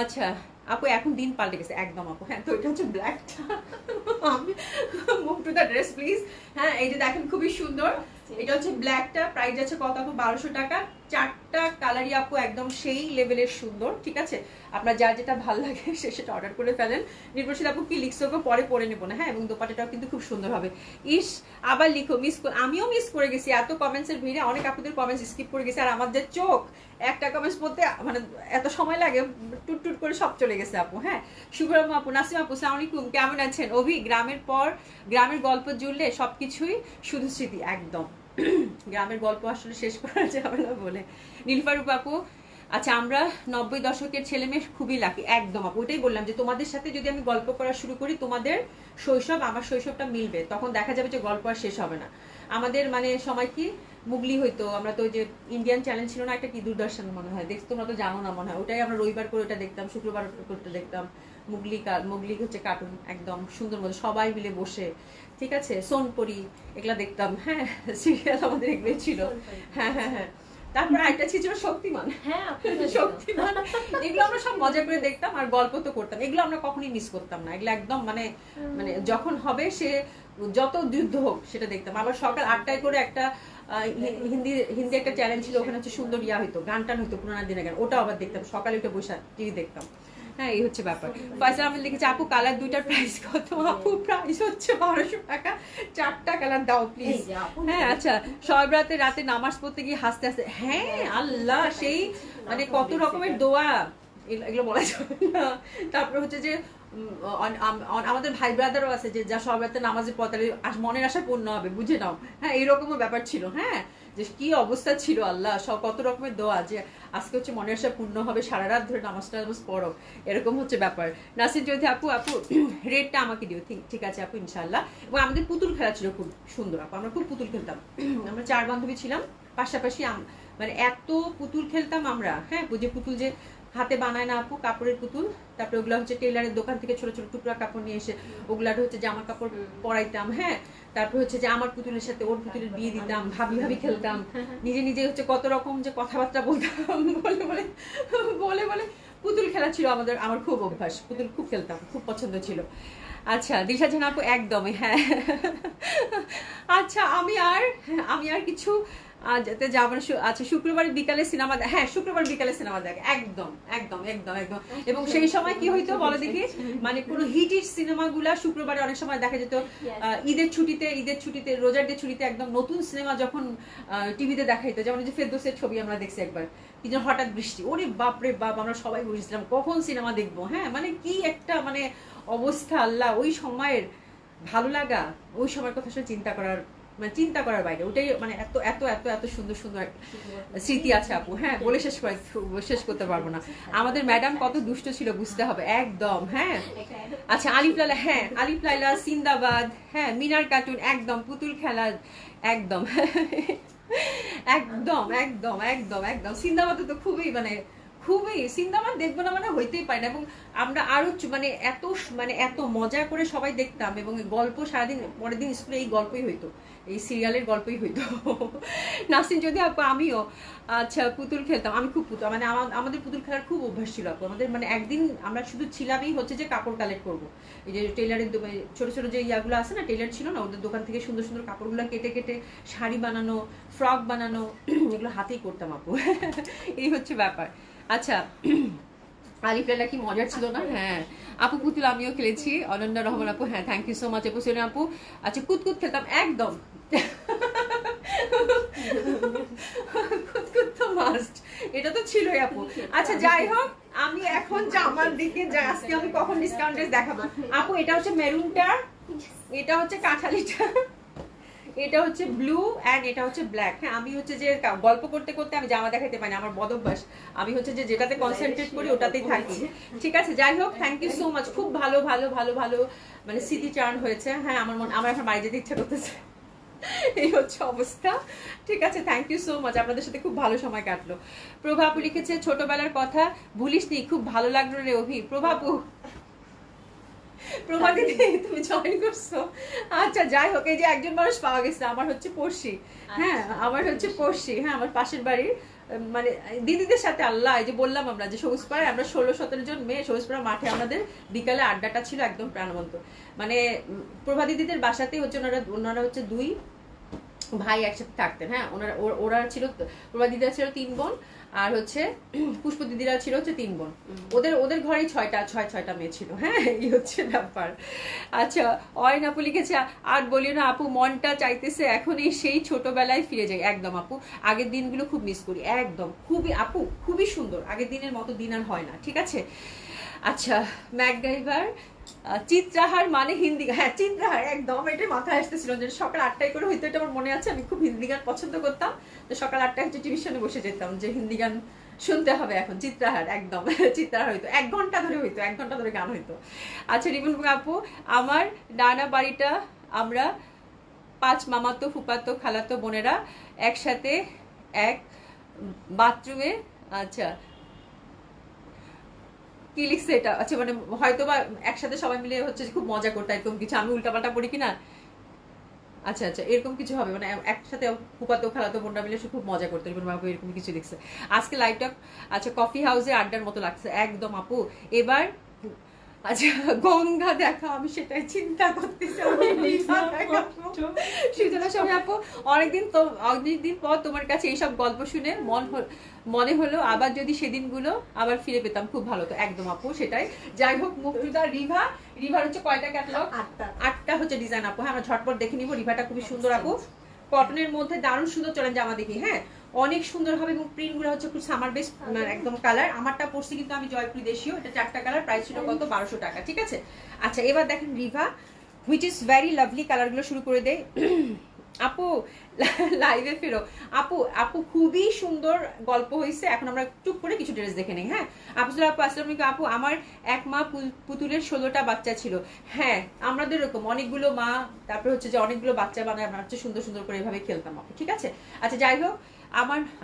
আচ্ছা আপু এখন দিন পাল্টে গেছে একদম আপু। হ্যাঁ, তো এটা হচ্ছে ব্ল্যাকটা। আমি move to the dress please. হ্যাঁ, এই যে দেখেন খুবই সুন্দর। এটা হচ্ছে ব্ল্যাকটা, প্রাইস আছে কত আপু? 1200 টাকা। 4টা কালারই আপু একদম সেই লেভেলের সুন্দর। ঠিক আছে, আপনার যার যেটা ভালো লাগে সে সেটা অর্ডার করে ফেলেন। নির্ভরশীল আপু কি লিখছো পরে পরে নেবো না। হ্যাঁ, এবং দোপাট্টাটাও কিন্তু খুব সুন্দর হবে। ইস আবার লিখো আমিও মিস করে গেছি এত কমেন্টসের ভিড়ে। অনেক আপুদের কমেন্টস স্কিপ করে গেছি, আর আমাদের চোখ একটা কমেন্টস পড়তে মানে এত সময় লাগে, টুট টুট করে সব চলে গেছে আপু। হ্যাঁ, শুভরাম আপু, নাসিম আপু, আসসালামু আলাইকুম, কেমন আছেন? অভি, গ্রামের পর গ্রামের গল্প জুড়লে সবকিছুই শুধু স্মৃতি। একদম গ্রামের গল্প আসলে শেষ করা যাবে না বলে। নীলফারুক আপু, আচ্ছা আমরা 90 দশকের ছেলে মেয়ে খুবই লাকি। একদম আপু, ওইটাই বললাম যে তোমাদের সাথে যদি আমি গল্প করা শুরু করি, তোমাদের শৈশব আমার শৈশবটা মিলবে, তখন দেখা যাবে যে গল্প আর শেষ হবে না। আমাদের মানে সময় কি মুগলি হইতো, আমরা তো ওই যে ইন্ডিয়ান চ্যানেল ছিল না একটা, কি দূরদর্শন মনে হয়, দেখছো তোমরা তো জানো না মনে হয়, ওটাই আমরা রবিবার করে ওটা দেখতাম, শুক্রবার করে দেখতাম। মুগলি হচ্ছে কার্টুন, একদম সুন্দর মতো সবাই মিলে বসে, ঠিক আছে, সোনপরি এগুলা দেখতাম। হ্যাঁ, সিরিয়াল আমাদের এগুলোই ছিল। হ্যাঁ হ্যাঁ হ্যাঁ, তারপর একটা ছিল শক্তিমান। হ্যাঁ, শক্তিমান, এগুলো আমরা সব মজা করে দেখতাম আর গল্প তো করতাম। এগুলো আমরা কখনোই মিস করতাম না। এগুলো একদম মানে মানে যখন হবে সে যত যুদ্ধ হোক সেটা দেখতাম। আবার সকাল 8টায় করে একটা হিন্দি একটা চ্যানেল ছিল, ওখানে হচ্ছে সুন্দর ইয়া হইতো, গান টান হইতো, পুরানা দিনের গান, ওটা আবার দেখতাম সকালে উঠে বসে টিভি দেখতাম। হ্যাঁ, এই হচ্ছে ব্যাপার। ফয়সাল আহমেদ লিখেছে আপু কালার দুইটার প্রাইস কত? আপু প্রাইস হচ্ছে 1200 টাকা। 4টা কালার দাও প্লিজ। হ্যাঁ, আচ্ছা, সব রাতে নামাজ পড়তে গিয়ে হাসতে হাসতে, হ্যাঁ আল্লাহ, সেই মানে কত রকমের দোয়া, এগুলো বলা যাবে না। তারপরে হচ্ছে যে আমাদের ভাই ব্রাদারও আছে যে যা সব রাতে নামাজে পড়তে মনের আশা পূর্ণ হবে, বুঝে নাও। হ্যাঁ, এইরকমও ব্যাপার ছিল। হ্যাঁ, যে কি অবস্থা ছিল, আল্লাহ সব কত রকমের দোয়া, যে আজকে হচ্ছে মনের আশা পূর্ণ হবে, সারা রাত ধরে নামাজ পড়ো, এরকম হচ্ছে ব্যাপার। নাসির যদি আপু রেটটা আমাকে দিও। ঠিক আছে আপু, ইনশাল্লাহ। এবং আমাদের পুতুল খেলা ছিল খুব সুন্দর আপু, আমরা খুব পুতুল খেলতাম। আমরা 4 বান্ধবী ছিলাম পাশাপাশি, মানে এত পুতুল খেলতাম আমরা। হ্যাঁ, যে পুতুল যে হাতে বানায় না আপু, কাপড়ের পুতুল, তারপরে ওগুলো হচ্ছে টেলারের দোকান থেকে ছোট ছোট টুকরা কাপড় নিয়ে এসে ওগুলাটা হচ্ছে জামা কাপড় পরাইতাম। হ্যাঁ, তারপর হচ্ছে যে আমার পুতুলের সাথে ওর পুতুলের বিয়ে দিতাম, ভাবি খেলতাম, নিজে নিজে হচ্ছে কত রকম যে কথাবার্তা বলতাম, বলে বলে বলে বলে পুতুল খেলা ছিল আমার খুব অভ্যাস, পুতুল খুব খেলতাম, খুব পছন্দ ছিল। আচ্ছা, দিশা জানা আপু একদমই। হ্যাঁ, আচ্ছা আমি আর কিছু যেতে যাবো না। আচ্ছা, শুক্রবার বিকালে সিনেমা, হ্যাঁ শুক্রবার বিকালে সিনেমা দেখে, একদম একদম একদম একদম। এবং সেই সময় কি হইতো বলো দেখি, মানে কোনো হিট সিনেমাগুলা শুক্রবারে অনেক সময় দেখা যেত। ঈদের ছুটিতে রোজার ঈদের ছুটিতে একদম নতুন সিনেমা যখন টিভিতে দেখাইতো, যেমন যে ফেরদৌসের ছবি আমরা দেখছি একবার, কি যেন হঠাৎ বৃষ্টি, ওরে বাপরে বাপ, আমরা সবাই বসেছিলাম কখন সিনেমা দেখবো। হ্যাঁ, মানে কি একটা মানে অবস্থা, আল্লাহ, ওই সময়ের ভালো লাগা, ওই সময়ের কথা আসলে চিন্তা করার বাইরে। ওটাই মানে এত এত এত এত সুন্দর সুন্দর স্মৃতি আছে আপু। হ্যাঁ, বলে শেষ করতে পারবো না। আমাদের ম্যাডাম কত দুষ্ট ছিল বুঝতে হবে, একদম। হ্যাঁ, আচ্ছা, আলিফ লাইলা, সিন্দাবাদ, হ্যাঁ, মিনার কার্টুন, একদম পুতুল খেলা, একদম একদম একদম একদম একদম। সিন্দাবাদ তো খুবই সিন্দাবাদ দেখবো না মানে হইতেই পারে না। এবং আমরা আরো মানে এত মজা করে সবাই দেখতাম, এবং গল্প সারাদিন পরের দিন স্কুলে এই গল্পই হইতো, এই সিরিয়ালের গল্পই হইতো। নাসিন যদি আপু আমিও আচ্ছা পুতুল খেলতাম, আমি খুব মানে আমাদের পুতুল খেলার খুব অভ্যাস ছিল আপু। আমাদের মানে একদিন আমরা শুধু ছিলামই হচ্ছে যে কাপড় কালেক্ট করবো, এই যে টেলারের ছোট ছোট যে ইয়াগুলো আছে না, টেলার ছিল না, ওদের দোকান থেকে সুন্দর সুন্দর কাপড়গুলো কেটে কেটে শাড়ি বানানো, ফ্রক বানানো, এগুলো হাতেই করতাম আপু। এই হচ্ছে ব্যাপার। আচ্ছা, আলিফ লাইলা কি মজার ছিল না? হ্যাঁ আপু, পুতুল আমিও খেলেছি। অনন্যা রহমান আপু, হ্যাঁ থ্যাংক ইউ সো মাচ আপু। সোনিয়া আপু, আচ্ছা কুতকুত খেলতাম, একদম কুতকুত তো মাস্ট, এটা তো ছিলই আপু। আচ্ছা যাই হোক, আমি এখন জামার দিকে যাই। আজকে আমি কখন ডিসকাউন্টে দেখাবো আপু? এটা হচ্ছে মেরুনটা, এটা হচ্ছে কাঁঠালিটা, এটা হচ্ছে ব্লু অ্যান্ড এটা হচ্ছে ব্ল্যাক। হ্যাঁ, আমি হচ্ছে যে গল্প করতে করতে আমি জামা দেখাতে পারি না, আমার বদ অভ্যাস। আমি হচ্ছে যে যেটাতে কনসেন্ট্রেট করি ওটাতেই থাকি। ঠিক আছে, যাই হোক, থ্যাংক ইউ সো মাচ। খুব ভালো ভালো ভালো ভালো মানে স্মৃতিচারণ হয়েছে। হ্যাঁ, আমার এখন বাড়ি যেতে ইচ্ছা করতেছে। এই হচ্ছে অবস্থা। ঠিক আছে, থ্যাংক ইউ সো মাচ, আপনাদের সাথে খুব ভালো সময় কাটলো। প্রভাপু লিখেছে ছোটবেলার কথা ভুলিসনি, খুব ভালো লাগলো রে অভি। প্রভাপু, প্রভা দিদি তুমি জয়েন করছো? আচ্ছা, যাই হোক, এই যে একজন মানুষ পাওয়া গেছে, আমার হচ্ছে পড়শি। হ্যাঁ, আমার হচ্ছে পড়শি। হ্যাঁ, আমার পাশের বাড়ির মানে দিদিদের সাথে আল্লাহ, এই যে বললাম আমরা যে সবুজপাড়ায় আমরা 16-17 জন মেয়ে সবুজপাড়া মাঠে আমাদের বিকালে আড্ডাটা ছিল একদম প্রাণবন্ত। মানে প্রভা দিদিদের বাসাতেই হচ্ছে ওনারা হচ্ছে 2 ভাই একসাথে থাকতেন। হ্যাঁ, ওরা ছিল, প্রভা দিদিরা ছিল 3 বোন, আর হচ্ছে পুষ্প দিদিরা ছিল হচ্ছে 3 বোন। ওদের ঘরেই 6টা মেয়ে ছিল। হ্যাঁ, এই হচ্ছে ব্যাপার। আচ্ছা, অয়ন আপু লিখেছে আর বলিও না আপু, মনটা চাইতেছে এখনই সেই ছোটবেলায় ফিরে যাই। একদম আপু, আগের দিনগুলো খুব মিস করি। একদম, খুবই আপু, খুবই সুন্দর। আগের দিনের মতো দিন আর হয় না। ঠিক আছে। আচ্ছা, ম্যাকগাইভার চিত্রাহার মানে হিন্দি। হ্যাঁ, চিত্রাহার, একদম এটা মাথায় আসতেছিল যে সকাল 8টায় করে হইতো। এটা আমার মনে আছে, আমি খুব হিন্দি গান পছন্দ করতাম। তো সকাল 8টায় হচ্ছে টিভিশনে বসে যেতাম যে হিন্দি গান শুনতে হবে এখন। চিত্রাহার, একদম চিত্রাহার হইতো, 1 ঘন্টা ধরে হইতো, 1 ঘন্টা ধরে গান হইতো। আচ্ছা, রিবন আপু, আমার নানা বাড়িটা আমরা 5 মামাতো ফুপাতো খালাতো বোনেরা একসাথে এক বাথরুমে। আচ্ছা, কি লিখছে এটা? আচ্ছা, মানে হয়তো বা একসাথে সবাই মিলে হচ্ছে খুব মজা করতে, এরকম কিছু। আমি উল্টাপাল্টা পড়ি কিনা। আচ্ছা আচ্ছা, এরকম কিছু হবে, মানে একসাথে ফুপাতো খালাতো বোনরা মিলে খুব মজা করতে, বাবু এরকম কিছু লিখছে আজকে লাইভটা। আচ্ছা, কফি হাউসে আড্ডার মতো লাগছে। একদম আপু, এবার আচ্ছা গঙ্গা দেখা, আমি সেটাই চিন্তা করতেছি। সৃজনা সময় আপু, অনেকদিন পর তোমার কাছে এইসব গল্প শুনে মনে হলো আবার যদি সেদিনগুলো আবার ফিরে পেতাম খুব ভালো তো। একদম আপু, সেটাই। যাই হোক, মুক্তিদা রিভার হচ্ছে কয়টা ক্যাটালগ? 8টা হচ্ছে ডিজাইন আপু। হ্যাঁ, আমরা ঝটপট দেখে নিব। রিভারটা খুবই সুন্দর আপু, কটনের মধ্যে দারুণ সুন্দর। চলেন জামা দেখি। হ্যাঁ, অনেক সুন্দর হবে এবং প্রিন্ট গুলো হচ্ছে খুব সামার বেস একদম কালার। আমারটা পড়ছি কিন্তু আমি জয়পুরি দেশীয়, এটা 4টা কালার, প্রাইস ছিল কত? 1200 টাকা। ঠিক আছে। আচ্ছা, এবার দেখেন Riva, which is very lovely. কালারগুলো শুরু করে দেয়। আপু লাইভে ফেরো। আপু খুবই সুন্দর গল্প হয়েছে। এখন আমরা চুপ করে কিছু ড্রেস দেখে নিই। হ্যাঁ, আপু আসসালামু আলাইকুম। আপু, আমার এক মা পুতুলের 16টা বাচ্চা ছিল। হ্যাঁ, আমাদের এরকম অনেকগুলো মা, তারপরে হচ্ছে যে অনেকগুলো বাচ্চা বানায়, আমরা হচ্ছে সুন্দর সুন্দর করে এভাবে খেলতাম আপু। ঠিক আছে। আচ্ছা, যাই হোক,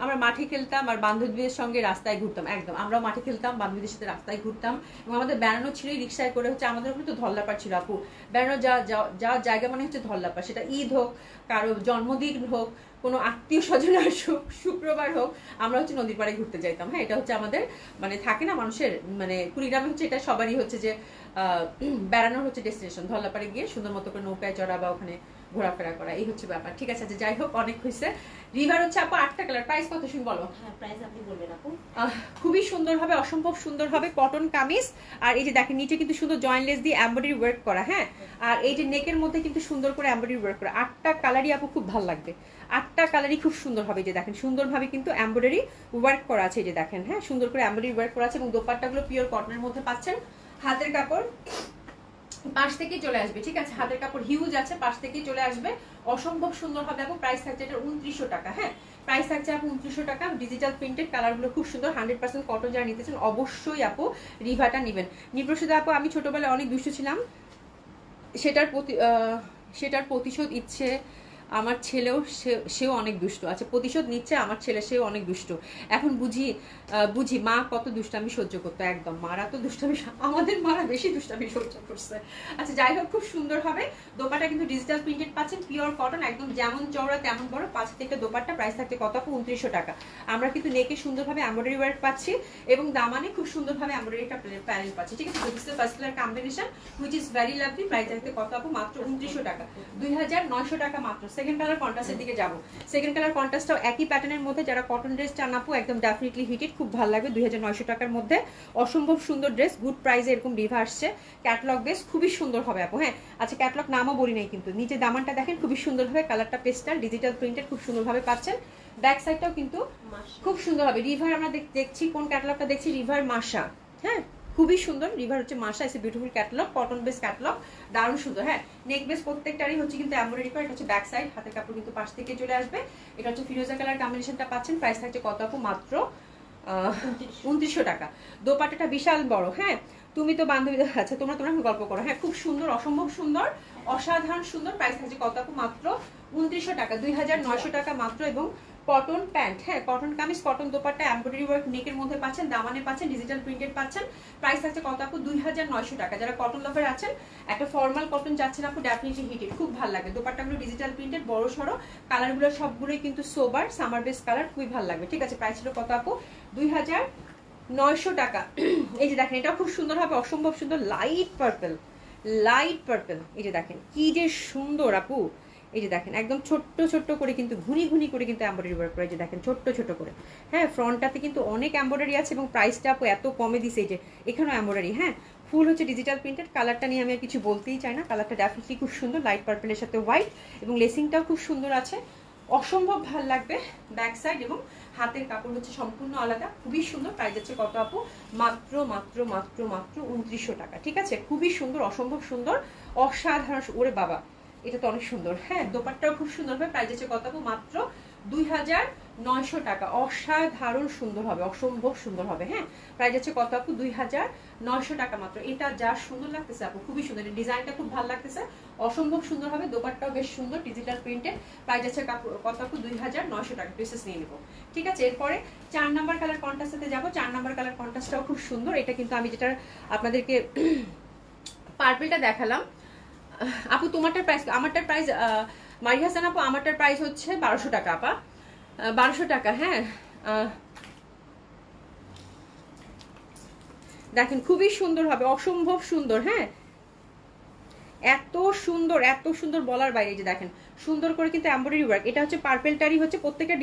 আমরা মাঠে খেলতাম আর বান্ধবীদের সঙ্গে রাস্তায় ঘুরতাম। একদম, আমরাও মাঠে খেলতাম, বান্ধবীদের সাথে রাস্তায় ঘুরতাম। এবং আমাদের বেড়ানো ছিল রিক্সায় করে। হচ্ছে আমাদের ওখানে তো ধল্লাপাড় ছিল আপু। বেড়ানো যা জায়গা মানে হচ্ছে ধল্লাপাড়। সেটা ঈদ হোক, কারো জন্মদিন হোক, কোনো আত্মীয় স্বজনের শুক্রবার হোক, আমরা হচ্ছে নদীর পাড়ে ঘুরতে যাইতাম। হ্যাঁ, এটা হচ্ছে আমাদের মানে থাকে না মানুষের, মানে কুড়িগ্রামে হচ্ছে এটা সবারই হচ্ছে যে বেড়ানোর হচ্ছে ডেস্টিনেশন। ধল্লাপাড়ে গিয়ে সুন্দর মতো করে নৌকায় চড়া বা ওখানে ঘোরাফেরা করা, এই হচ্ছে ব্যাপার। ঠিক আছে। যাই হোক, অনেক হয়েছে। রিভার হচ্ছে আপু 8টা কালার। প্রাইস কত শুনি বলো? হ্যাঁ, প্রাইস আপনি বলবেন আপু। খুবই সুন্দর হবে, অসম্ভব সুন্দর হবে। কটন কামিজ, আর এই যে দেখেন নিচে কিন্তু সুন্দর জয়েন্টলেস দিয়ে এমব্রয়ডারি ওয়ার্ক করা। হ্যাঁ, আর এই যে নেকের মধ্যে কিন্তু সুন্দর করে এমব্রয়ডারি ওয়ার্ক করা। 8টা কালারই আপু খুব ভালো লাগবে। 8টা কালারই খুব সুন্দর হবে। যে দেখেন সুন্দরভাবে কিন্তু এমব্রয়ডারি ওয়ার্ক করা আছে। এই যে দেখেন, হ্যাঁ, সুন্দর করে এমব্রয়ডারি ওয়ার্ক করা আছে এবং দোপাট্টাগুলো পিওর কটনের মধ্যে পাচ্ছেন। হাতের কাপড় পাশ থেকেই চলে আসবে। ঠিক আছে, হাতের কাপড় হিউজ আছে, পাশ থেকেই চলে আসবে। অসম্ভব সুন্দর হবে আপু। প্রাইস থাকছে এটা 2900 টাকা। হ্যাঁ, প্রাইস থাকছে আপু 2900 টাকা। ডিজিটাল প্রিন্টেড, কালারগুলো খুব সুন্দর। 100% কটন। যারা নিতেছেন অবশ্যই আপু রিভাটা নেবেন। নিপ্রসিদ্ধ আপু, আমি ছোটবেলায় অনেক দুষ্ট ছিলাম, সেটার প্রতিশোধ ইচ্ছে আমার ছেলেও, সেও অনেক দুষ্ট। আচ্ছা, প্রতিশোধ নিচ্ছে আমার ছেলে, সেও অনেক দুষ্ট। এখন বুঝি মা কত দুষ্টামি সহ্য করতো। একদম, মারা তো দুষ্টামি, আমাদের মারা বেশি দুষ্টামি সহ্য করছে। আচ্ছা, যাই হোক, খুব সুন্দর হবে। দোপাটা কিন্তু ডিজিটাল প্রিন্টেড পাচ্ছেন, পিওর কটন, একদম যেমন চওড়া তেমন বড়। 5 থেকে দোপাট্টা। প্রাইস থাকতে কত আপু? 2900 টাকা। আমরা কিন্তু নেকে সুন্দরভাবে এমব্রয়ডারি ওয়ার্ক পাচ্ছি এবং দামানে খুব সুন্দরভাবে এমব্রয়ডারিটা প্যানেল পাচ্ছি। ঠিক আছে। This is first colour combination which is very lovely. Price থাকতে কত আপু? মাত্র 2900 টাকা। 2900 টাকা মাত্র। সেকেন্ড কালার কন্ট্রাস্টের দিকে যাব। সেকেন্ড কালার কন্ট্রাস্টটাও একই প্যাটার্নের মধ্যে। যারা কটন ড্রেস চান আপু, একদম ডেফিনেটলি হিটেড, খুব ভালো লাগবে। 2900 টাকার মধ্যে অসম্ভব সুন্দর ড্রেস, গুড প্রাইসে এরকম রিভা আসছে। ক্যাটলগ বেস, খুবই সুন্দর হবে আপু। হ্যাঁ, আচ্ছা, ক্যাটলগ নামও বলি নাই কিন্তু। নিচে দামানটা দেখেন খুবই সুন্দরভাবে, কালারটা পেস্টাল, ডিজিটাল প্রিন্টেড, খুব সুন্দরভাবে পাচ্ছেন। ব্যাক সাইডটাও কিন্তু খুব সুন্দর হবে। রিভার আমরা দেখছি, কোন ক্যাটলগটা দেখছি? রিভার মাসা। হ্যাঁ, খুবই সুন্দর। রিভার হচ্ছে মাসা, it's a beautiful catalogue, cotton base catalogue, দারুণ সুন্দর। হ্যাঁ, নেক বেস প্রত্যেকটারই হচ্ছে কিন্তু এমব্রয়ডারি করা। এটা হচ্ছে ব্যাক সাইড, হাতের কাপড় কিন্তু পাশ থেকে চলে আসবে। এটা হচ্ছে ফিরোজা কালার কম্বিনেশনটা পাচ্ছেন। প্রাইস থাকছে কত আপু? মাত্র 2900 টাকা। দোপাট্টাটা বিশাল বড়। হ্যাঁ, তুমি তো বান্ধবী, আচ্ছা তোমরা গল্প করো। হ্যাঁ, খুব সুন্দর, অসম্ভব সুন্দর, অসাধারণ সুন্দর। প্রাইস থাকছে কত আপু? মাত্র 2900 টাকা, 2900 টাকা মাত্র। এবং কটন প্যান্ট, হ্যাঁ cotton kameez, cotton dupatta, embroidery work নেকের মধ্যে পাচ্ছেন, দামানে পাচ্ছেন, ডিজিটাল প্রিন্টেড পাচ্ছেন। প্রাইস থাকছে কত আপু? 2900 টাকা। যারা কটন লাভার আছেন, একটা ফর্মাল কটন যাচ্ছেন আপু, ডেফিনেটলি হিটেড, খুব ভালো লাগে। দোপাট্টাগুলো ডিজিটাল প্রিন্টেড, বড় সড়ো, কালারগুলো সবগুলোই কিন্তু সোবার সামার বেস কালার, খুবই ভালো লাগবে। ঠিক আছে, প্রাইস ছিল কত আপু? 2900 টাকা। এই যে দেখেন, এটা খুব সুন্দর হবে, অসম্ভব সুন্দর, লাইট পার্পল, লাইট পার্পল। এই যে দেখেন কি যে সুন্দর আপু। এই যে দেখেন একদম ছোট্ট ছোট্ট করে কিন্তু ঘুনি ঘুনি করে কিন্তু এমব্রয়ডারি ওয়ার্ক করে। এই যে দেখেন ছোট্ট ছোট্ট করে। হ্যাঁ, ফ্রন্টটাতে কিন্তু অনেক এমব্রয়ডারি আছে এবং প্রাইসটা আপু এত কমে দিছে। এই যে এখানেও এমব্রয়ডারি। হ্যাঁ, ফুল হচ্ছে ডিজিটাল প্রিন্টেড। কালারটা নিয়ে আমি আর কিছু বলতেই চাই না, কালারটা ডেফিনেটলি খুব সুন্দর, লাইট পার্পলের সাথে হোয়াইট, এবং লেসিংটাও খুব সুন্দর আছে, অসম্ভব ভাল লাগবে। ব্যাক সাইড এবং হাতের কাপড় হচ্ছে সম্পূর্ণ আলাদা, খুবই সুন্দর। প্রাইস হচ্ছে কত আপু? মাত্র মাত্র মাত্র মাত্র 2900 টাকা। ঠিক আছে, খুবই সুন্দর, অসম্ভব সুন্দর, অসাধারণ। ওরে বাবা, এটা তো অনেক সুন্দর। হ্যাঁ, দোপাট্টাও খুব সুন্দর হবে। প্রাইস হচ্ছে কত আপু? মাত্র 2900 টাকা। অসাধারণ সুন্দর হবে, অসম্ভব সুন্দর হবে। হ্যাঁ, প্রাইস হচ্ছে কত আপু? 2900 টাকা মাত্র। এটা যা সুন্দর লাগতেছে আপু, খুবই সুন্দর, ডিজাইনটা খুব ভালো লাগতেছে, অসম্ভব সুন্দর হবে। দোপাট্টাও বেশ সুন্দর, ডিজিটাল প্রিন্টেড। প্রাইস হচ্ছে কত আপু? 2900 টাকা। পিসেস নিয়ে নেবো। ঠিক আছে, এরপরে 4 নাম্বার কালার কন্ট্রাস্টে যাবো। 4 নাম্বার কালার কন্ট্রাস্টটাও খুব সুন্দর। এটা কিন্তু আমি যেটা আপনাদেরকে পার্পলটা দেখালাম আপু, তোমারটার প্রাইস, আমারটার প্রাইস, মারি হাসান আপু, আমারটার প্রাইস হচ্ছে 1200 টাকা আপা, 1200 টাকা। হ্যাঁ, দেখেন খুবই সুন্দর হবে, অসম্ভব সুন্দর। হ্যাঁ, এত সুন্দর, এত সুন্দর বলার বাইরে। যে দেখেন সুন্দর করে কিন্তু এমব্রয়ডারি ওয়ার্ক। এটা হচ্ছে পার্পেলটারই হচ্ছে প্রত্যেকটা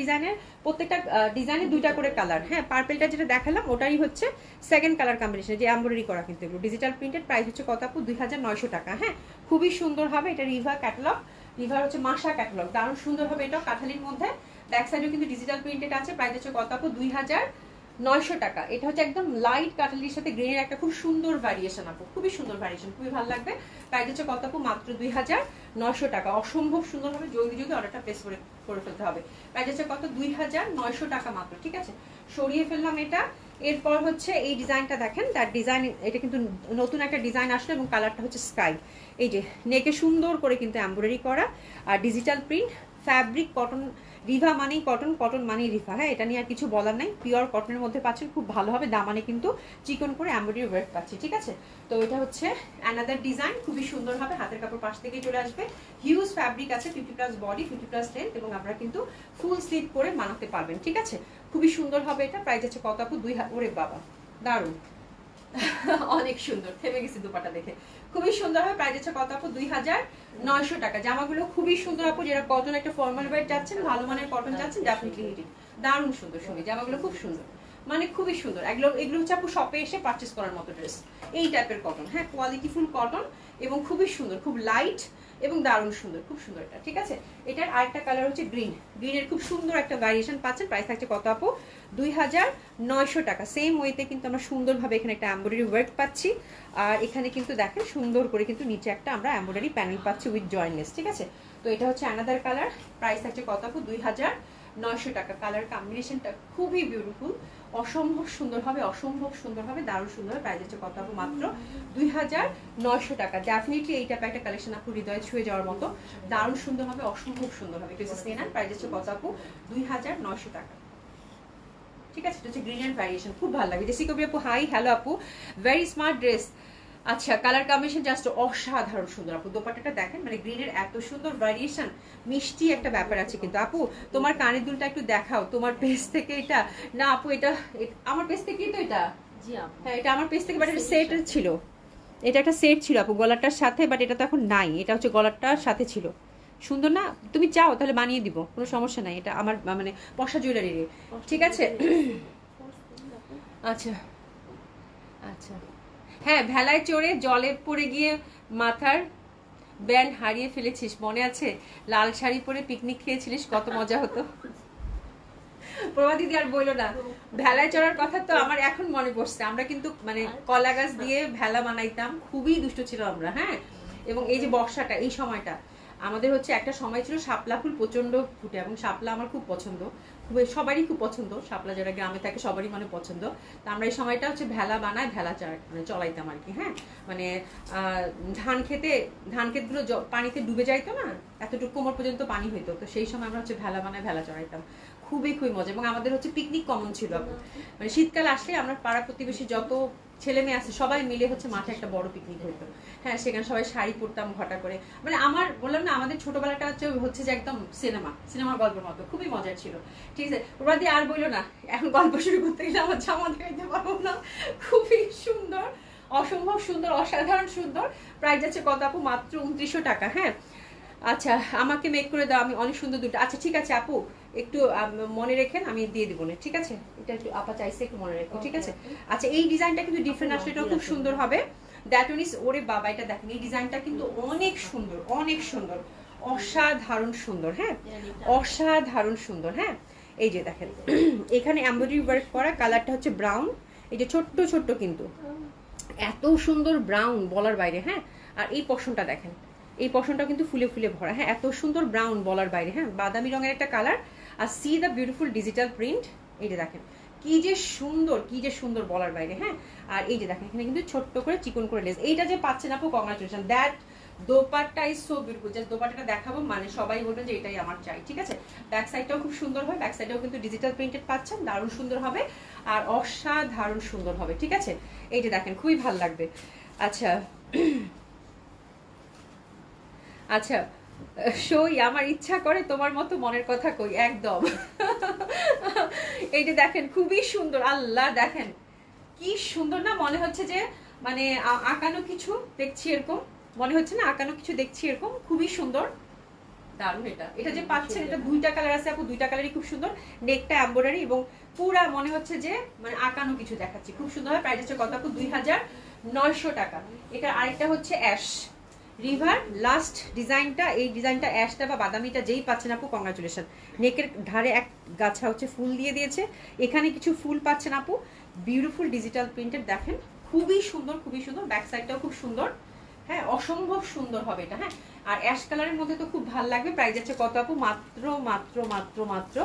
ডিজাইনের 2টা করে কালার। হ্যাঁ, পার্পেলটা যেটা দেখালাম ওটারই হচ্ছে সেকেন্ড কালার কম্বিনেশন, যে এমব্রয়ডারি করা কিন্তু এগুলো ডিজিটাল প্রিন্টেড। প্রাইস হচ্ছে কত আপু? 2900 টাকা। হ্যাঁ, খুবই সুন্দর হবে। এটা রিভা ক্যাটালগ, রিভার হচ্ছে মাসা ক্যাটালগ, দারুণ সুন্দর হবে। এটাও কাঁথালির মধ্যে, ব্যাক সাইডেও কিন্তু ডিজিটাল প্রিন্টেড আছে। প্রাইস হচ্ছে কত আপু? 2900 টাকা। এটা হচ্ছে একদম লাইট কাটালির সাথে গ্রিনের একটা খুব সুন্দর ভ্যারিয়েশন আপু, খুবই সুন্দর ভ্যারিয়েশন, খুবই ভালো লাগবে। প্রাইস হচ্ছে কত আপু? মাত্র 2900 টাকা। অসম্ভব সুন্দর হবে, জলদি জলদি অর্ডারটা প্লেস করে ফেলতে হবে। প্রাইস হচ্ছে কত? 2900 টাকা মাত্র। ঠিক আছে, সরিয়ে ফেললাম এটা। এরপর হচ্ছে এই ডিজাইনটা দেখেন, তার ডিজাইন, এটা কিন্তু নতুন একটা ডিজাইন আসলো এবং কালারটা হচ্ছে স্কাই। এই যে নেকে সুন্দর করে কিন্তু এমব্রয়ডারি করা, আর digital print, fabric cotton. Riva মানেই কটন, কটন মানেই রিভা। হ্যাঁ, এটা নিয়ে আর কিছু বলার নাই, পিওর কটনের মধ্যে পাচ্ছেন, খুব ভালো হবে। দামানে কিন্তু চিকন করে এমব্রয়ডারি ওয়ার্ক পাচ্ছি। ঠিক আছে, তো এটা হচ্ছে অ্যানাদার ডিজাইন, খুবই সুন্দর হবে। হাতের কাপড় পাশ থেকেই চলে আসবে, হিউজ ফ্যাব্রিক আছে, 50+ বডি, 50+ লেন্থ, এবং আপনারা কিন্তু ফুল স্লিভ করে বানাতে পারবেন। ঠিক আছে, খুবই সুন্দর হবে এটা। প্রাইস হচ্ছে কত আপু? ওরে বাবা, দারুণ, অনেক সুন্দর, থেমে গেছি দুপাটা দেখে, খুবই সুন্দর হবে। প্রাইস হচ্ছে কত আপু? 2900 টাকা। জামাগুলো খুবই সুন্দর আপু, যারা কটন একটা ফর্মাল ওয়্যার যাচ্ছেন, ভালো মানের কটন যাচ্ছেন, ডেফিনেটলি হিটেড, দারুণ সুন্দর সঙ্গে জামাগুলো, খুব সুন্দর, মানে খুবই সুন্দর। এগুলো হচ্ছে আপু শপে এসে পারচেস করার মতো ড্রেস, এই টাইপের কটন। হ্যাঁ, কোয়ালিটিফুল কটন এবং খুবই সুন্দর, খুব লাইট এবং দারুণ সুন্দর, খুব সুন্দর এটা। ঠিক আছে, এটার আরেকটা কালার হচ্ছে গ্রিন, গ্রিনের খুব সুন্দর একটা ভ্যারিয়েশন পাচ্ছেন। প্রাইস থাকছে কত আপু? 2900 টাকা। সেম ওয়েতে কিন্তু আমরা সুন্দরভাবে এখানে একটা এমব্রয়ডারি ওয়ার্ক পাচ্ছি, আর এখানে কিন্তু দেখেন সুন্দর করে কিন্তু নিচে একটা আমরা এমব্রয়ডারি প্যানেল পাচ্ছি উইথ জয়েন্টলেস। ঠিক আছে, তো এটা হচ্ছে অ্যানাদার কালার। প্রাইস থাকছে কত আপু? 2900 টাকা। কালার কম্বিনেশনটা খুবই বিউটিফুল, অসম্ভব সুন্দর হবে, অসম্ভব সুন্দর হবে, দারুণ সুন্দর হবে। প্রাইস হচ্ছে কত আপু? মাত্র 2900 টাকা। ডেফিনেটলি এই টাইপের একটা কালেকশন আপু হৃদয়ে ছুঁয়ে যাওয়ার মতো, দারুণ সুন্দর হবে, অসম্ভব সুন্দর হবে। পিসেস নিয়ে নেন। প্রাইস হচ্ছে কত আপু? 2900 টাকা। ঠিক আছে, এটা হচ্ছে গ্রিনের ভ্যারিয়েশন, খুব ভালো লাগে। জেসি কবি আপু, হাই, হ্যালো আপু, ভেরি স্মার্ট ড্রেস। আচ্ছা, কালার কম্বিনেশন জাস্ট অসাধারণ সুন্দর আপু। দোপাট্টাটা দেখেন, মানে গ্রিনের এত সুন্দর ভ্যারিয়েশন, মিষ্টি একটা ব্যাপার আছে কিন্তু আপু। তোমার কানের দুলটা একটু দেখাও, তোমার পেজ থেকে এটা না আপু? এটা আমার পেজ থেকেই তো এটা। হ্যাঁ, এটা আমার পেজ থেকে, বাট এটা সেট ছিল, এটা একটা সেট ছিল আপু গলাটার সাথে, বাট এটা তো এখন নাই। এটা হচ্ছে গলাটার সাথে ছিল, সুন্দর না? তুমি চাও তাহলে বানিয়ে দিব, কোনো সমস্যা নাই। এটা আমার মানে পশা জুয়েলারি। ঠিক আছে, আচ্ছা আচ্ছা। হ্যাঁ, ভেলায় চড়ে জলে পড়ে গিয়ে মাথার ব্যান্ড হারিয়ে ফেলেছিস, মনে আছে? লাল শাড়ি পরে পিকনিক খেয়েছিলিস, কত মজা হতো। প্রভা দিদি আর বললো না, ভেলায় চড়ার কথা তো আমার এখন মনে পড়ছে। আমরা কিন্তু মানে কলা গাছ দিয়ে ভেলা বানাইতাম, খুবই দুষ্ট ছিল আমরা। হ্যাঁ, এবং এই যে বর্ষাটা, এই সময়টা আমাদের হচ্ছে একটা সময় ছিল শাপলা ফুল প্রচন্ড ফুটে, এবং শাপলা আমার খুব পছন্দ, সবারই খুব পছন্দ, শাপলা যারা গ্রামে থাকে সবারই মানে পছন্দ। তো আমরা এই সময়টা হচ্ছে ভেলা বানায় ভেলা মানে চলাইতাম আর কি। হ্যাঁ, মানে ধান ক্ষেতগুলো পানিতে ডুবে যাইতো না, এতটুকু কোমর পর্যন্ত পানি হইতো, তো সেই সময় আমরা হচ্ছে ভেলা বানায় ভেলা চড়াইতাম, খুবই মজা। এবং আমাদের হচ্ছে পিকনিক কমন ছিল, মানে শীতকাল আসলে আমরা পাড়া প্রতিবেশী যত ছেলে মেয়ে আছে সবাই মিলে হচ্ছে মাঠে একটা বড় পিকনিক হইতো। হ্যাঁ, সেখানে সবাই শাড়ি পরতাম ঘটা করে, মানে আমার বললাম না আমাদের ছোটবেলাটা হচ্ছে যে একদম সিনেমার গল্পের মতো, খুবই মজার ছিল। ঠিক আছে, ওরা দিয়ে আর বললো না, এখন গল্প শুরু করতে গেলে আমার জামা দেখাইতে পারবো না। খুবই সুন্দর, অসম্ভব সুন্দর, অসাধারণ সুন্দর। প্রাইস যাচ্ছে কত আপু? মাত্র 2900 টাকা। হ্যাঁ, আচ্ছা আমাকে মেক করে দাও, আমি অনেক সুন্দর দুটো। আচ্ছা ঠিক আছে আপু, একটু মনে রেখেন, আমি দিয়ে দিব না, ঠিক আছে? এটা একটু আপা চাইছে, একটু মনে রেখো, ঠিক আছে? আচ্ছা এই ডিজাইনটা কিন্তু ডিফারেন্ট আসলে, এটা খুব সুন্দর হবে। দ্যাট ওয়ান ইজ, ওরে বাবা এটা দেখেন, এই ডিজাইনটা কিন্তু অনেক সুন্দর, অনেক সুন্দর, অসাধারণ সুন্দর। হ্যাঁ, অসাধারণ সুন্দর। হ্যাঁ, এই যে দেখেন এখানে এমব্রয়ডারি ওয়ার্ক করা, কালারটা হচ্ছে ব্রাউন, এই যে ছোট্ট ছোট্ট কিন্তু এত সুন্দর ব্রাউন বলার বাইরে। হ্যাঁ, আর এই পশনটা দেখেন, এই পশনটা কিন্তু ফুলে ফুলে ভরা। হ্যাঁ, এত সুন্দর ব্রাউন বলার বাইরে। হ্যাঁ, বাদামি রঙের একটা কালার, আর see the beautiful digital print. এই যে দেখেন কি যে সুন্দর, কি যে সুন্দর বলার বাইরে। হ্যাঁ, আর এই যে দেখেন এখানে কিন্তু ছোট্ট করে চিকন করে লেস। এইটা যে পাচ্ছেন আপু, congratulation. That dupatta is so beautiful. Just দোপাট্টাটা দেখাবো, মানে সবাই বলবেন যে এটাই আমার চাই। ঠিক আছে, ব্যাক সাইডটাও খুব সুন্দর হয়, ব্যাক সাইডেও কিন্তু ডিজিটাল প্রিন্টেড পাচ্ছেন, দারুণ সুন্দর হবে আর অসাধারণ সুন্দর হবে। ঠিক আছে, এই যে দেখেন খুবই ভালো লাগবে। আচ্ছা আচ্ছা, সই আমার ইচ্ছা করে তোমার মতো মনের কথা কই, একদম। এই যে দেখেন খুবই সুন্দর, আল্লাহ দেখেন কি সুন্দর না, মনে হচ্ছে যে মানে আঁকানো কিছু দেখছি এরকম, মনে হচ্ছে না আঁকানো কিছু দেখছি এরকম, খুবই সুন্দর, দারুণ। এটা যে পাচ্ছেন, এটা দুইটা কালার আছে আপু, দুইটা কালারই খুব সুন্দর। নেকটা এমব্রয়ডারি এবং পুরা মনে হচ্ছে যে মানে আঁকানো কিছু দেখাচ্ছি, খুব সুন্দর হয়। প্রাইস হচ্ছে কত আপু? 2900 টাকা। এটা আরেকটা হচ্ছে অ্যাশ রিভার লাস্ট ডিজাইনটা, এই ডিজাইনটা অ্যাশটা বা বাদামিটা যেই পাচ্ছেন আপু, কংগ্রাচুলেশন। নেকের ধারে এক গাছা হচ্ছে ফুল দিয়ে দিয়েছে, এখানে কিছু ফুল পাচ্ছেন আপু, বিউটিফুল ডিজিটাল প্রিন্টেড দেখেন, খুবই সুন্দর, খুবই সুন্দর। ব্যাক সাইডটাও খুব সুন্দর। হ্যাঁ, অসম্ভব সুন্দর হবে এটা। হ্যাঁ, আর অ্যাশ কালারের মধ্যে তো খুব ভালো লাগবে। প্রাইস আছে কত আপু? মাত্র মাত্র মাত্র মাত্র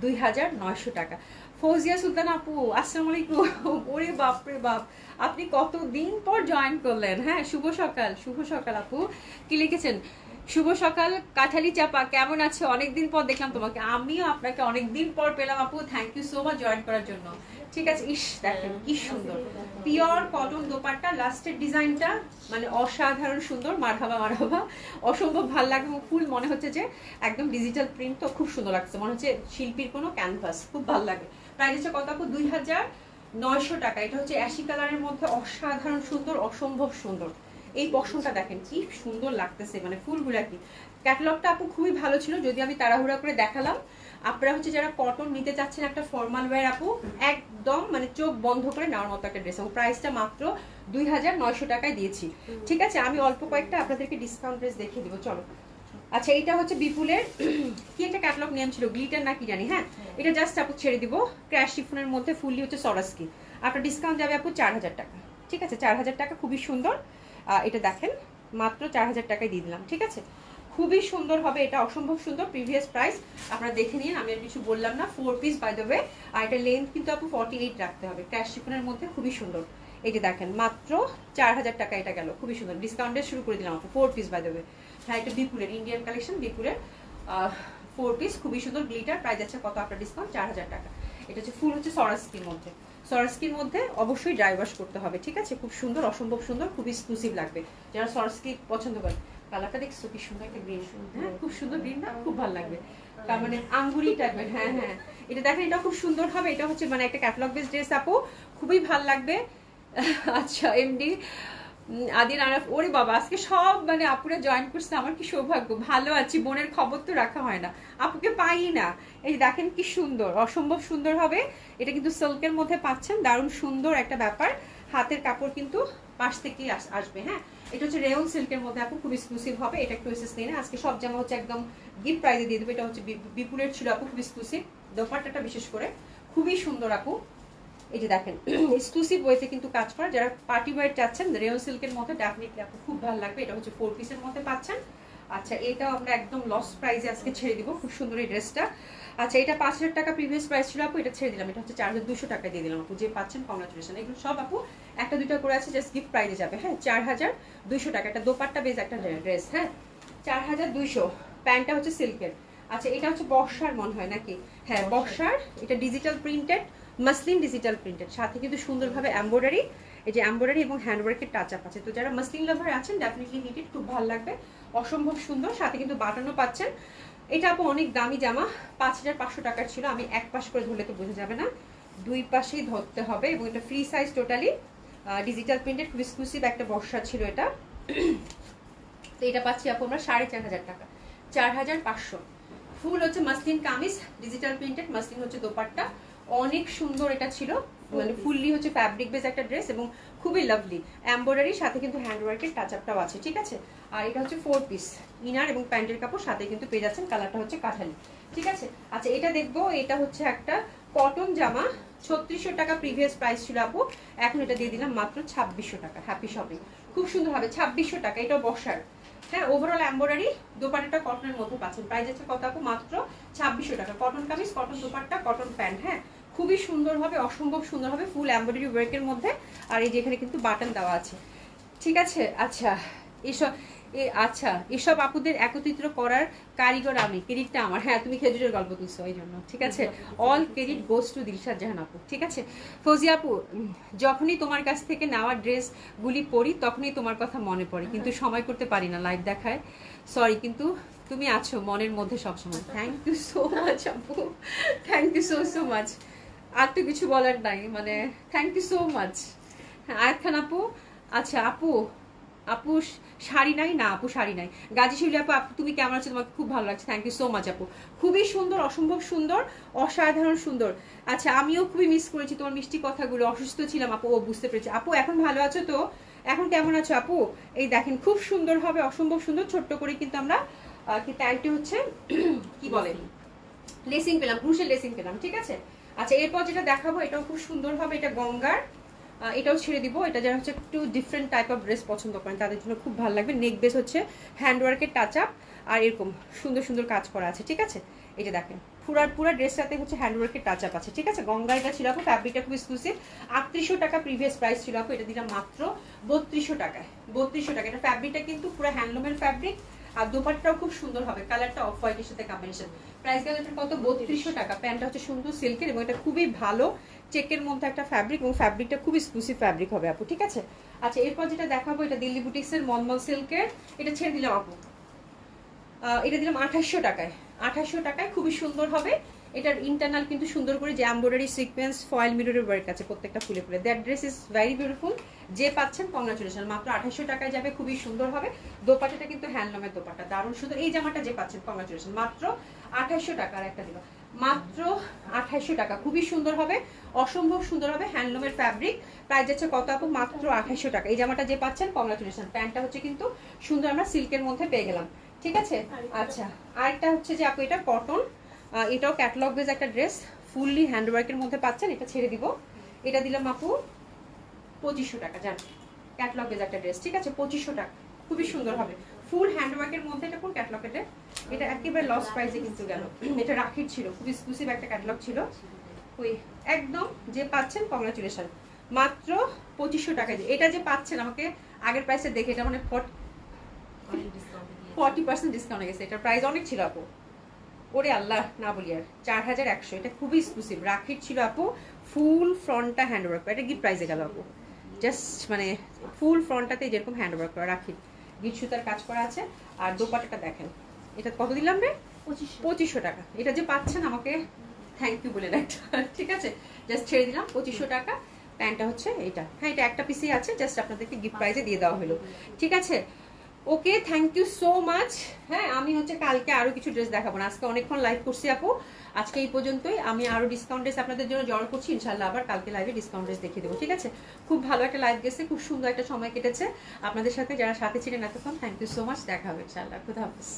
2900 টাকা। ফৌজিয়া সুলতান আপু আসসালামু আলাইকুম। ওরে বাপ রে বাপ, আপনি কতদিন পর জয়েন করলেন। হ্যাঁ, শুভ সকাল, শুভ সকাল আপু। কি লিখেছেন? শুভ সকাল কাঠালি চাপা, কেমন আছে? অনেকদিন পর দেখলাম তোমাকে। আমিও আপনাকে অনেকদিন পর পেলাম আপু, thank you so much join করার জন্য। ঠিক আছে, ইস দেখেন কি সুন্দর পিওর কটন দোপাট্টা, লাস্টের ডিজাইনটা মানে অসাধারণ সুন্দর। মারহাবা মারহাবা, অসম্ভব ভালো লাগে। ফুল মনে হচ্ছে যে একদম ডিজিটাল প্রিন্ট, তো খুব সুন্দর লাগছে, মনে হচ্ছে শিল্পীর কোনো ক্যানভাস, খুব ভালো লাগে। প্রাইস হচ্ছে কত আপু? 2900 টাকা। এটা হচ্ছে অ্যাশি কালারের মধ্যে অসাধারণ সুন্দর, অসম্ভব সুন্দর। এই পশমটা দেখেন কি সুন্দর লাগতেছে, মানে ফুলগুলা কি। ক্যাটালগটা আপু খুবই ভালো ছিল, যদি আমি তাড়াহুড়া করে দেখালাম। আপনারা হচ্ছে যারা কটন নিতে চাচ্ছেন একটা ফর্মাল ওয়্যার আপু, একদম মানে চোখ বন্ধ করে নেওয়ার মতো একটা ড্রেস, এবং প্রাইসটা মাত্র 2900 টাকায় দিয়েছি। ঠিক আছে, আমি অল্প কয়েকটা আপনাদেরকে ডিসকাউন্ট ড্রেস দেখিয়ে দিব, চলো। আচ্ছা, এটা হচ্ছে বিপুলের কি একটা ক্যাটালগ নেম ছিল, গ্লিটার না কি জানি। হ্যাঁ, এটা জাস্ট আপু ছেড়ে দিব, ক্র্যাশ শিফনের মধ্যে, ফুললি হচ্ছে সরাসকি। আপনার ডিসকাউন্ট যাবে আপু 4000 টাকা। ঠিক আছে, 4000 টাকা, খুবই সুন্দর। এটা দেখেন মাত্র 4000 টাকায় দিয়ে দিলাম। ঠিক আছে, খুবই সুন্দর হবে এটা, অসম্ভব সুন্দর। প্রিভিয়াস প্রাইস আপনারা দেখে নিন, আমি আর কিছু বললাম না। 4 পিস বাই দ্য ওয়ে, আর এটা লেন্থ কিন্তু আপু 48 রাখতে হবে, ক্র্যাশ শিফনের মধ্যে, খুবই সুন্দর। এই যে দেখেন মাত্র 4000 টাকা এটা গেল, খুবই সুন্দর। ডিসকাউন্টে শুরু করে দিলাম আপু, 4 পিস বাই দ্য ওয়ে। হ্যাঁ, এটা বিপুলের ইন্ডিয়ান কালেকশন, বিপুলের 4 পিস, খুবই সুন্দর গ্লিটার। প্রাইস আছে কত আপনার? ডিসকাউন্ট 4000 টাকা। এটা হচ্ছে ফুল হচ্ছে সরাসকির মধ্যে, সরাসকির মধ্যে অবশ্যই ড্রাই ওয়াশ করতে হবে। ঠিক আছে, খুব সুন্দর, অসম্ভব সুন্দর, খুব এক্সক্লুসিভ লাগবে যারা সরাসকি পছন্দ করে। কালারটা দেখছো কি সুন্দর একটা গ্রিন, হ্যাঁ খুব সুন্দর গ্রিন না, খুব ভালো লাগবে। তার মানে আঙ্গুরি টাইপের। হ্যাঁ হ্যাঁ, এটা দেখেন, এটা খুব সুন্দর হবে। এটা হচ্ছে মানে একটা ক্যাটালগ বেস ড্রেস আপু, খুবই ভালো লাগবে। আচ্ছা, এমডি আদিন আরফ, ওরে বাবা আজকে সব মানে আপুরা জয়েন করছে, আমার কি সৌভাগ্য। ভালো আছি, বোনের খবর তো রাখা হয় না, আপুকে পাই না। এই দেখেন কি সুন্দর, অসম্ভব সুন্দর হবে। এটা কিন্তু সিল্কের মধ্যে পাচ্ছেন, দারুণ সুন্দর একটা ব্যাপার। হাতের কাপড় কিন্তু পাশ থেকেই আসবে। হ্যাঁ, এটা হচ্ছে রেয়ন সিল্কের মধ্যে আপু, খুব এক্সক্লুসিভ হবে। এটা একটু এসএস নেই না, আজকে সব জামা হচ্ছে একদম গিফট প্রাইজে দিয়ে দেবো। এটা হচ্ছে বিপুলের ছিল আপু, খুব এক্সক্লুসিভ। দোপাট্টাটা বিশেষ করে খুবই সুন্দর আপু। এই যে দেখেন এক্সক্লুসিভ ওয়েতে কিন্তু কাজ করা, যারা পার্টি ওয়্যার চাচ্ছেন রেয়ন সিল্কের মধ্যে ডেফিনেটলি আপু খুব ভালো লাগবে। এটা হচ্ছে 4 পিসের মধ্যে পাচ্ছেন। আচ্ছা এটাও আমরা একদম লস প্রাইসে আজকে ছেড়ে দিব, খুব সুন্দর এই ড্রেসটা। আচ্ছা এটা 5000 টাকা প্রিভিয়াস প্রাইস ছিল আপু, এটা ছেড়ে দিলাম, এটা হচ্ছে 4200 টাকা দিয়ে দিলাম আপু। যে পাচ্ছেন কংগ্রাচুলেশন। এগুলো সব আপু একটা দুইটা করে আছে, জাস্ট গিফট প্রাইজে যাবে। হ্যাঁ 4200 টাকা, এটা দোপাট্টা বেজ একটা ড্রেস। হ্যাঁ 4200। প্যান্টটা হচ্ছে সিল্কের। আচ্ছা এটা হচ্ছে বর্ষার মনে হয় নাকি? হ্যাঁ বর্ষার। এটা digital printed, muslin digital printed, সাথে কিন্তু সুন্দরভাবে এমব্রয়ডারি, এই যে এমব্রয়ডারি এবং হ্যান্ডওয়ার্কের টাচ আপ আছে। তো যারা মাসলিন লাভার আছেন ডেফিনেটলি নিড ইট, খুব ভালো লাগবে, অসম্ভব সুন্দর, সাথে কিন্তু বাটনও পাচ্ছেন। এটা আপু অনেক দামি জামা, 5500 টাকার ছিল। আমি এক পাশ করে ধরলে তো বোঝা যাবে না, দুই পাশেই ধরতে হবে। এবং এটা free size totally, digital printed, খুব এক্সক্লুসিভ একটা বর্ষা ছিল এটা। তো এটা পাচ্ছি আপু আমরা 4500 টাকা, 4500। ফুল হচ্ছে muslin kameez, digital printed, muslin হচ্ছে দোপাট্টা, অনেক সুন্দর এটা ছিল, মানে ফুললি হচ্ছে ফ্যাব্রিক বেস একটা ড্রেস এবং খুবই লাভলি এমব্রয়ডারির সাথে কিন্তু হ্যান্ডওয়ার্কের টাচ আপটাও আছে, ঠিক আছে। আর এটা হচ্ছে 4 পিস, ইনার এবং প্যান্টের কাপড়, সাথে কিন্তু পেয়ে যাচ্ছেন, কালারটা হচ্ছে কাঠালি, ঠিক আছে। আচ্ছা এটা দেখবো, এটা হচ্ছে একটা কটন জামা, 3600 টাকা প্রিভিয়াস প্রাইস ছিল আপু, এখন এটা দিয়ে দিলাম মাত্র 2600 টাকা। হ্যাপি শপিং, খুব সুন্দর হবে, 2600 টাকা। এটা বর্ষার। হ্যাঁ ওভারঅল এমব্রয়ডারি, দোপাট্টাটা কটনের মধ্যে পাচ্ছেন, প্রাইস আছে কত আপু? মাত্র 2600 টাকা। Cotton kameez, cotton dupatta, cotton pant. হ্যাঁ খুবই সুন্দর হবে, অসম্ভব সুন্দর হবে, ফুল এমব্রয়ডারি ওয়ার্কের মধ্যে। আর এই যে এখানে কিন্তু বাটন দেওয়া আছে, ঠিক আছে। আচ্ছা এসব আপুদের একত্রিত করার কারিগর আমি, ক্রেডিটটা আমার। হ্যাঁ তুমি খেজুরের গল্প তুলছো এই জন্য, ঠিক আছে। All credit goes to Dilshad Jahan আপু, ঠিক আছে। ফৌজিয়া আপু, যখনই তোমার কাছ থেকে নেওয়া ড্রেসগুলি পরি তখনই তোমার কথা মনে পড়ে, কিন্তু সময় করতে পারি না, লাইভ দেখায়, সরি। কিন্তু তুমি আছো মনের মধ্যে সবসময়। থ্যাংক ইউ সো মাচ আপু, থ্যাংক ইউ সো মাচ। আর তো কিছু বলার নাই, মানে থ্যাংক ইউ সো মাচ। হ্যাঁ আয়াত খান আপু, আচ্ছা আপু শাড়ি নাই না আপু, শাড়ি নাই। গাজী শিউলি আপু, তুমি কেমন আছো? তোমাকে খুব ভালো লাগছে, থ্যাংক ইউ সো মাচ আপু, খুবই সুন্দর, অসম্ভব সুন্দর, অসাধারণ সুন্দর। আচ্ছা আমিও খুবই মিস করেছি তোমার মিষ্টি কথাগুলো, অসুস্থ ছিলাম আপু। ও বুঝতে পেরেছি আপু, এখন ভালো আছো তো? এখন কেমন আছো আপু? এই দেখেন খুব সুন্দর হবে, অসম্ভব সুন্দর, ছোট্ট করে কিন্তু আমরা কি প্যান্টটি হচ্ছে কি বলে লেসিং পেলাম, ক্রুশের লেসিং পেলাম, ঠিক আছে। আচ্ছা এরপর যেটা দেখাবো এটাও খুব সুন্দর হবে, এটা গঙ্গার, এটাও ছেড়ে দিব। এটা যারা হচ্ছে একটু ডিফারেন্ট টাইপ অফ ড্রেস পছন্দ করেন তাদের জন্য খুব ভালো লাগবে। নেক বেস হচ্ছে হ্যান্ডওয়ার্কের টাচ আপ, আর এরকম সুন্দর সুন্দর কাজ করা আছে, ঠিক আছে। এই যে দেখেন পুরো ড্রেসটাতে হচ্ছে হ্যান্ডওয়ার্কের টাচ আপ আছে, ঠিক আছে। গঙ্গা এটা ছিল আপু, ফ্যাব্রিকটা খুব এক্সক্লুসিভ, 3800 টাকা প্রিভিয়াস প্রাইস ছিল আপু, এটা দিলাম মাত্র 3200 টাকায়। 3200 টাকা। এটা ফ্যাব্রিকটা কিন্তু পুরো হ্যান্ডলুমের ফ্যাব্রিক, আর দোপাট্টাও খুব সুন্দর হবে, কালারটা অফ হোয়াইটের সাথে কম্বিনেশন। প্রাইস গেল এটা কত? 3200 টাকা। প্যান্টটা হচ্ছে সুন্দর সিল্কের এবং এটা খুবই ভালো চেকের মধ্যে একটা ফ্যাব্রিক, এবং ফ্যাব্রিকটা খুব এক্সক্লুসিভ ফ্যাব্রিক হবে আপু, ঠিক আছে। আচ্ছা এরপর যেটা দেখাবো এটা দিল্লি বুটিক্সের মলমল সিল্কের, এটা ছেড়ে দিলাম আপু, এটা দিলাম 2800 টাকায়। 2800 টাকায় খুবই সুন্দর হবে। এটার ইন্টারনাল কিন্তু সুন্দর করে যে এমব্রয়ডারি সিকোয়েন্স ফয়েল মিররের ওয়ার্ক আছে প্রত্যেকটা ফুলে ফুলে। That dress is very beautiful. যে পাচ্ছেন কংগ্রাচুলেশন, মাত্র 2800 টাকায় যাবে, খুবই সুন্দর হবে। দোপাট্টাটা কিন্তু হ্যান্ডলুমের দোপাট্টা, দারুণ সুন্দর। এই জামাটা যে পাচ্ছেন কংগ্রাচুলেশন, মাত্র 2800 টাকা। আর একটা দিবা, মাত্র 2800 টাকা, খুবই সুন্দর হবে, অসম্ভব সুন্দর হবে, হ্যান্ডলুমের ফ্যাব্রিক। প্রাইস যাচ্ছে কত আপু? মাত্র 2800 টাকা। এই জামাটা যে পাচ্ছেন কংগ্রাচুলেশন। প্যান্টটা হচ্ছে কিন্তু সুন্দর আমরা সিল্কের মধ্যে পেয়ে গেলাম, ঠিক আছে। আচ্ছা আরেকটা হচ্ছে যে আপু এটা কটন, এটাও ক্যাটালগ বেজ একটা ড্রেস, ফুললি হ্যান্ডওয়ার্কের মধ্যে পাচ্ছেন, এটা ছেড়ে দিব। এটা দিলাম আপু 2500 টাকা, জান ক্যাটালগ বেজ একটা ড্রেস, ঠিক আছে। 2500 টাকা, খুবই সুন্দর হবে, ফুল হ্যান্ডওয়ার্কের মধ্যে। এটা কোন ক্যাটালগের? এটা একেবারে লস প্রাইসে কিন্তু গেল, এটা রাখির ছিল, খুব এক্সক্লুসিভ একটা ক্যাটালগ ছিল। ওই একদম যে পাচ্ছেন কংগ্রাচুলেশন, মাত্র 2500 টাকা। এটা যে পাচ্ছেন আমাকে আগের প্রাইসে দেখে, এটা মানে 40% ডিসকাউন্ট হয়ে গেছে। এটার প্রাইস অনেক ছিল আপু, ওরে আল্লাহ না বলি আর, 4100। এটা খুবই এক্সক্লুসিভ রাখির ছিল আপু, ফুল ফ্রন্টটা হ্যান্ডওয়ার্ক করা। এটা গিফট প্রাইসে গেল আপু, জাস্ট মানে ফুল ফ্রন্টটাতে যেরকম হ্যান্ডওয়ার্ক করা রাখির, গিট সুতার কাজ করা আছে। আর দোপাট্টাটা দেখেন, এটা কত দিলাম রে? 2500 টাকা। এটা যে পাচ্ছেন আমাকে থ্যাংক ইউ বলে একটা, ঠিক আছে। জাস্ট ছেড়ে দিলাম 2500 টাকা। প্যান্টটা হচ্ছে এটা, হ্যাঁ এটা একটা পিসই আছে, জাস্ট আপনাদেরকে গিফট প্রাইজে দিয়ে দেওয়া হলো, ঠিক আছে। Okay thank you so much. হ্যাঁ আমি হচ্ছে কালকে আরো কিছু ড্রেস দেখাবো না, আজকে অনেকক্ষণ লাইভ করছি আপু, আজকে এই পর্যন্তই। আমি আরো ডিসকাউন্ট ড্রেস আপনাদের জন্য জড়ো করছি, ইনশাল্লাহ আবার কালকে লাইভে ডিসকাউন্ট ড্রেস দেখিয়ে দেবো, ঠিক আছে। খুব ভালো একটা লাইভ গেছে, খুব সুন্দর একটা সময় কেটেছে আপনাদের সাথে, যারা সাথে ছিলেন এতক্ষণ থ্যাংক ইউ সো মাচ। দেখা হবে ইনশাল্লাহ, খুদা হাফেজ।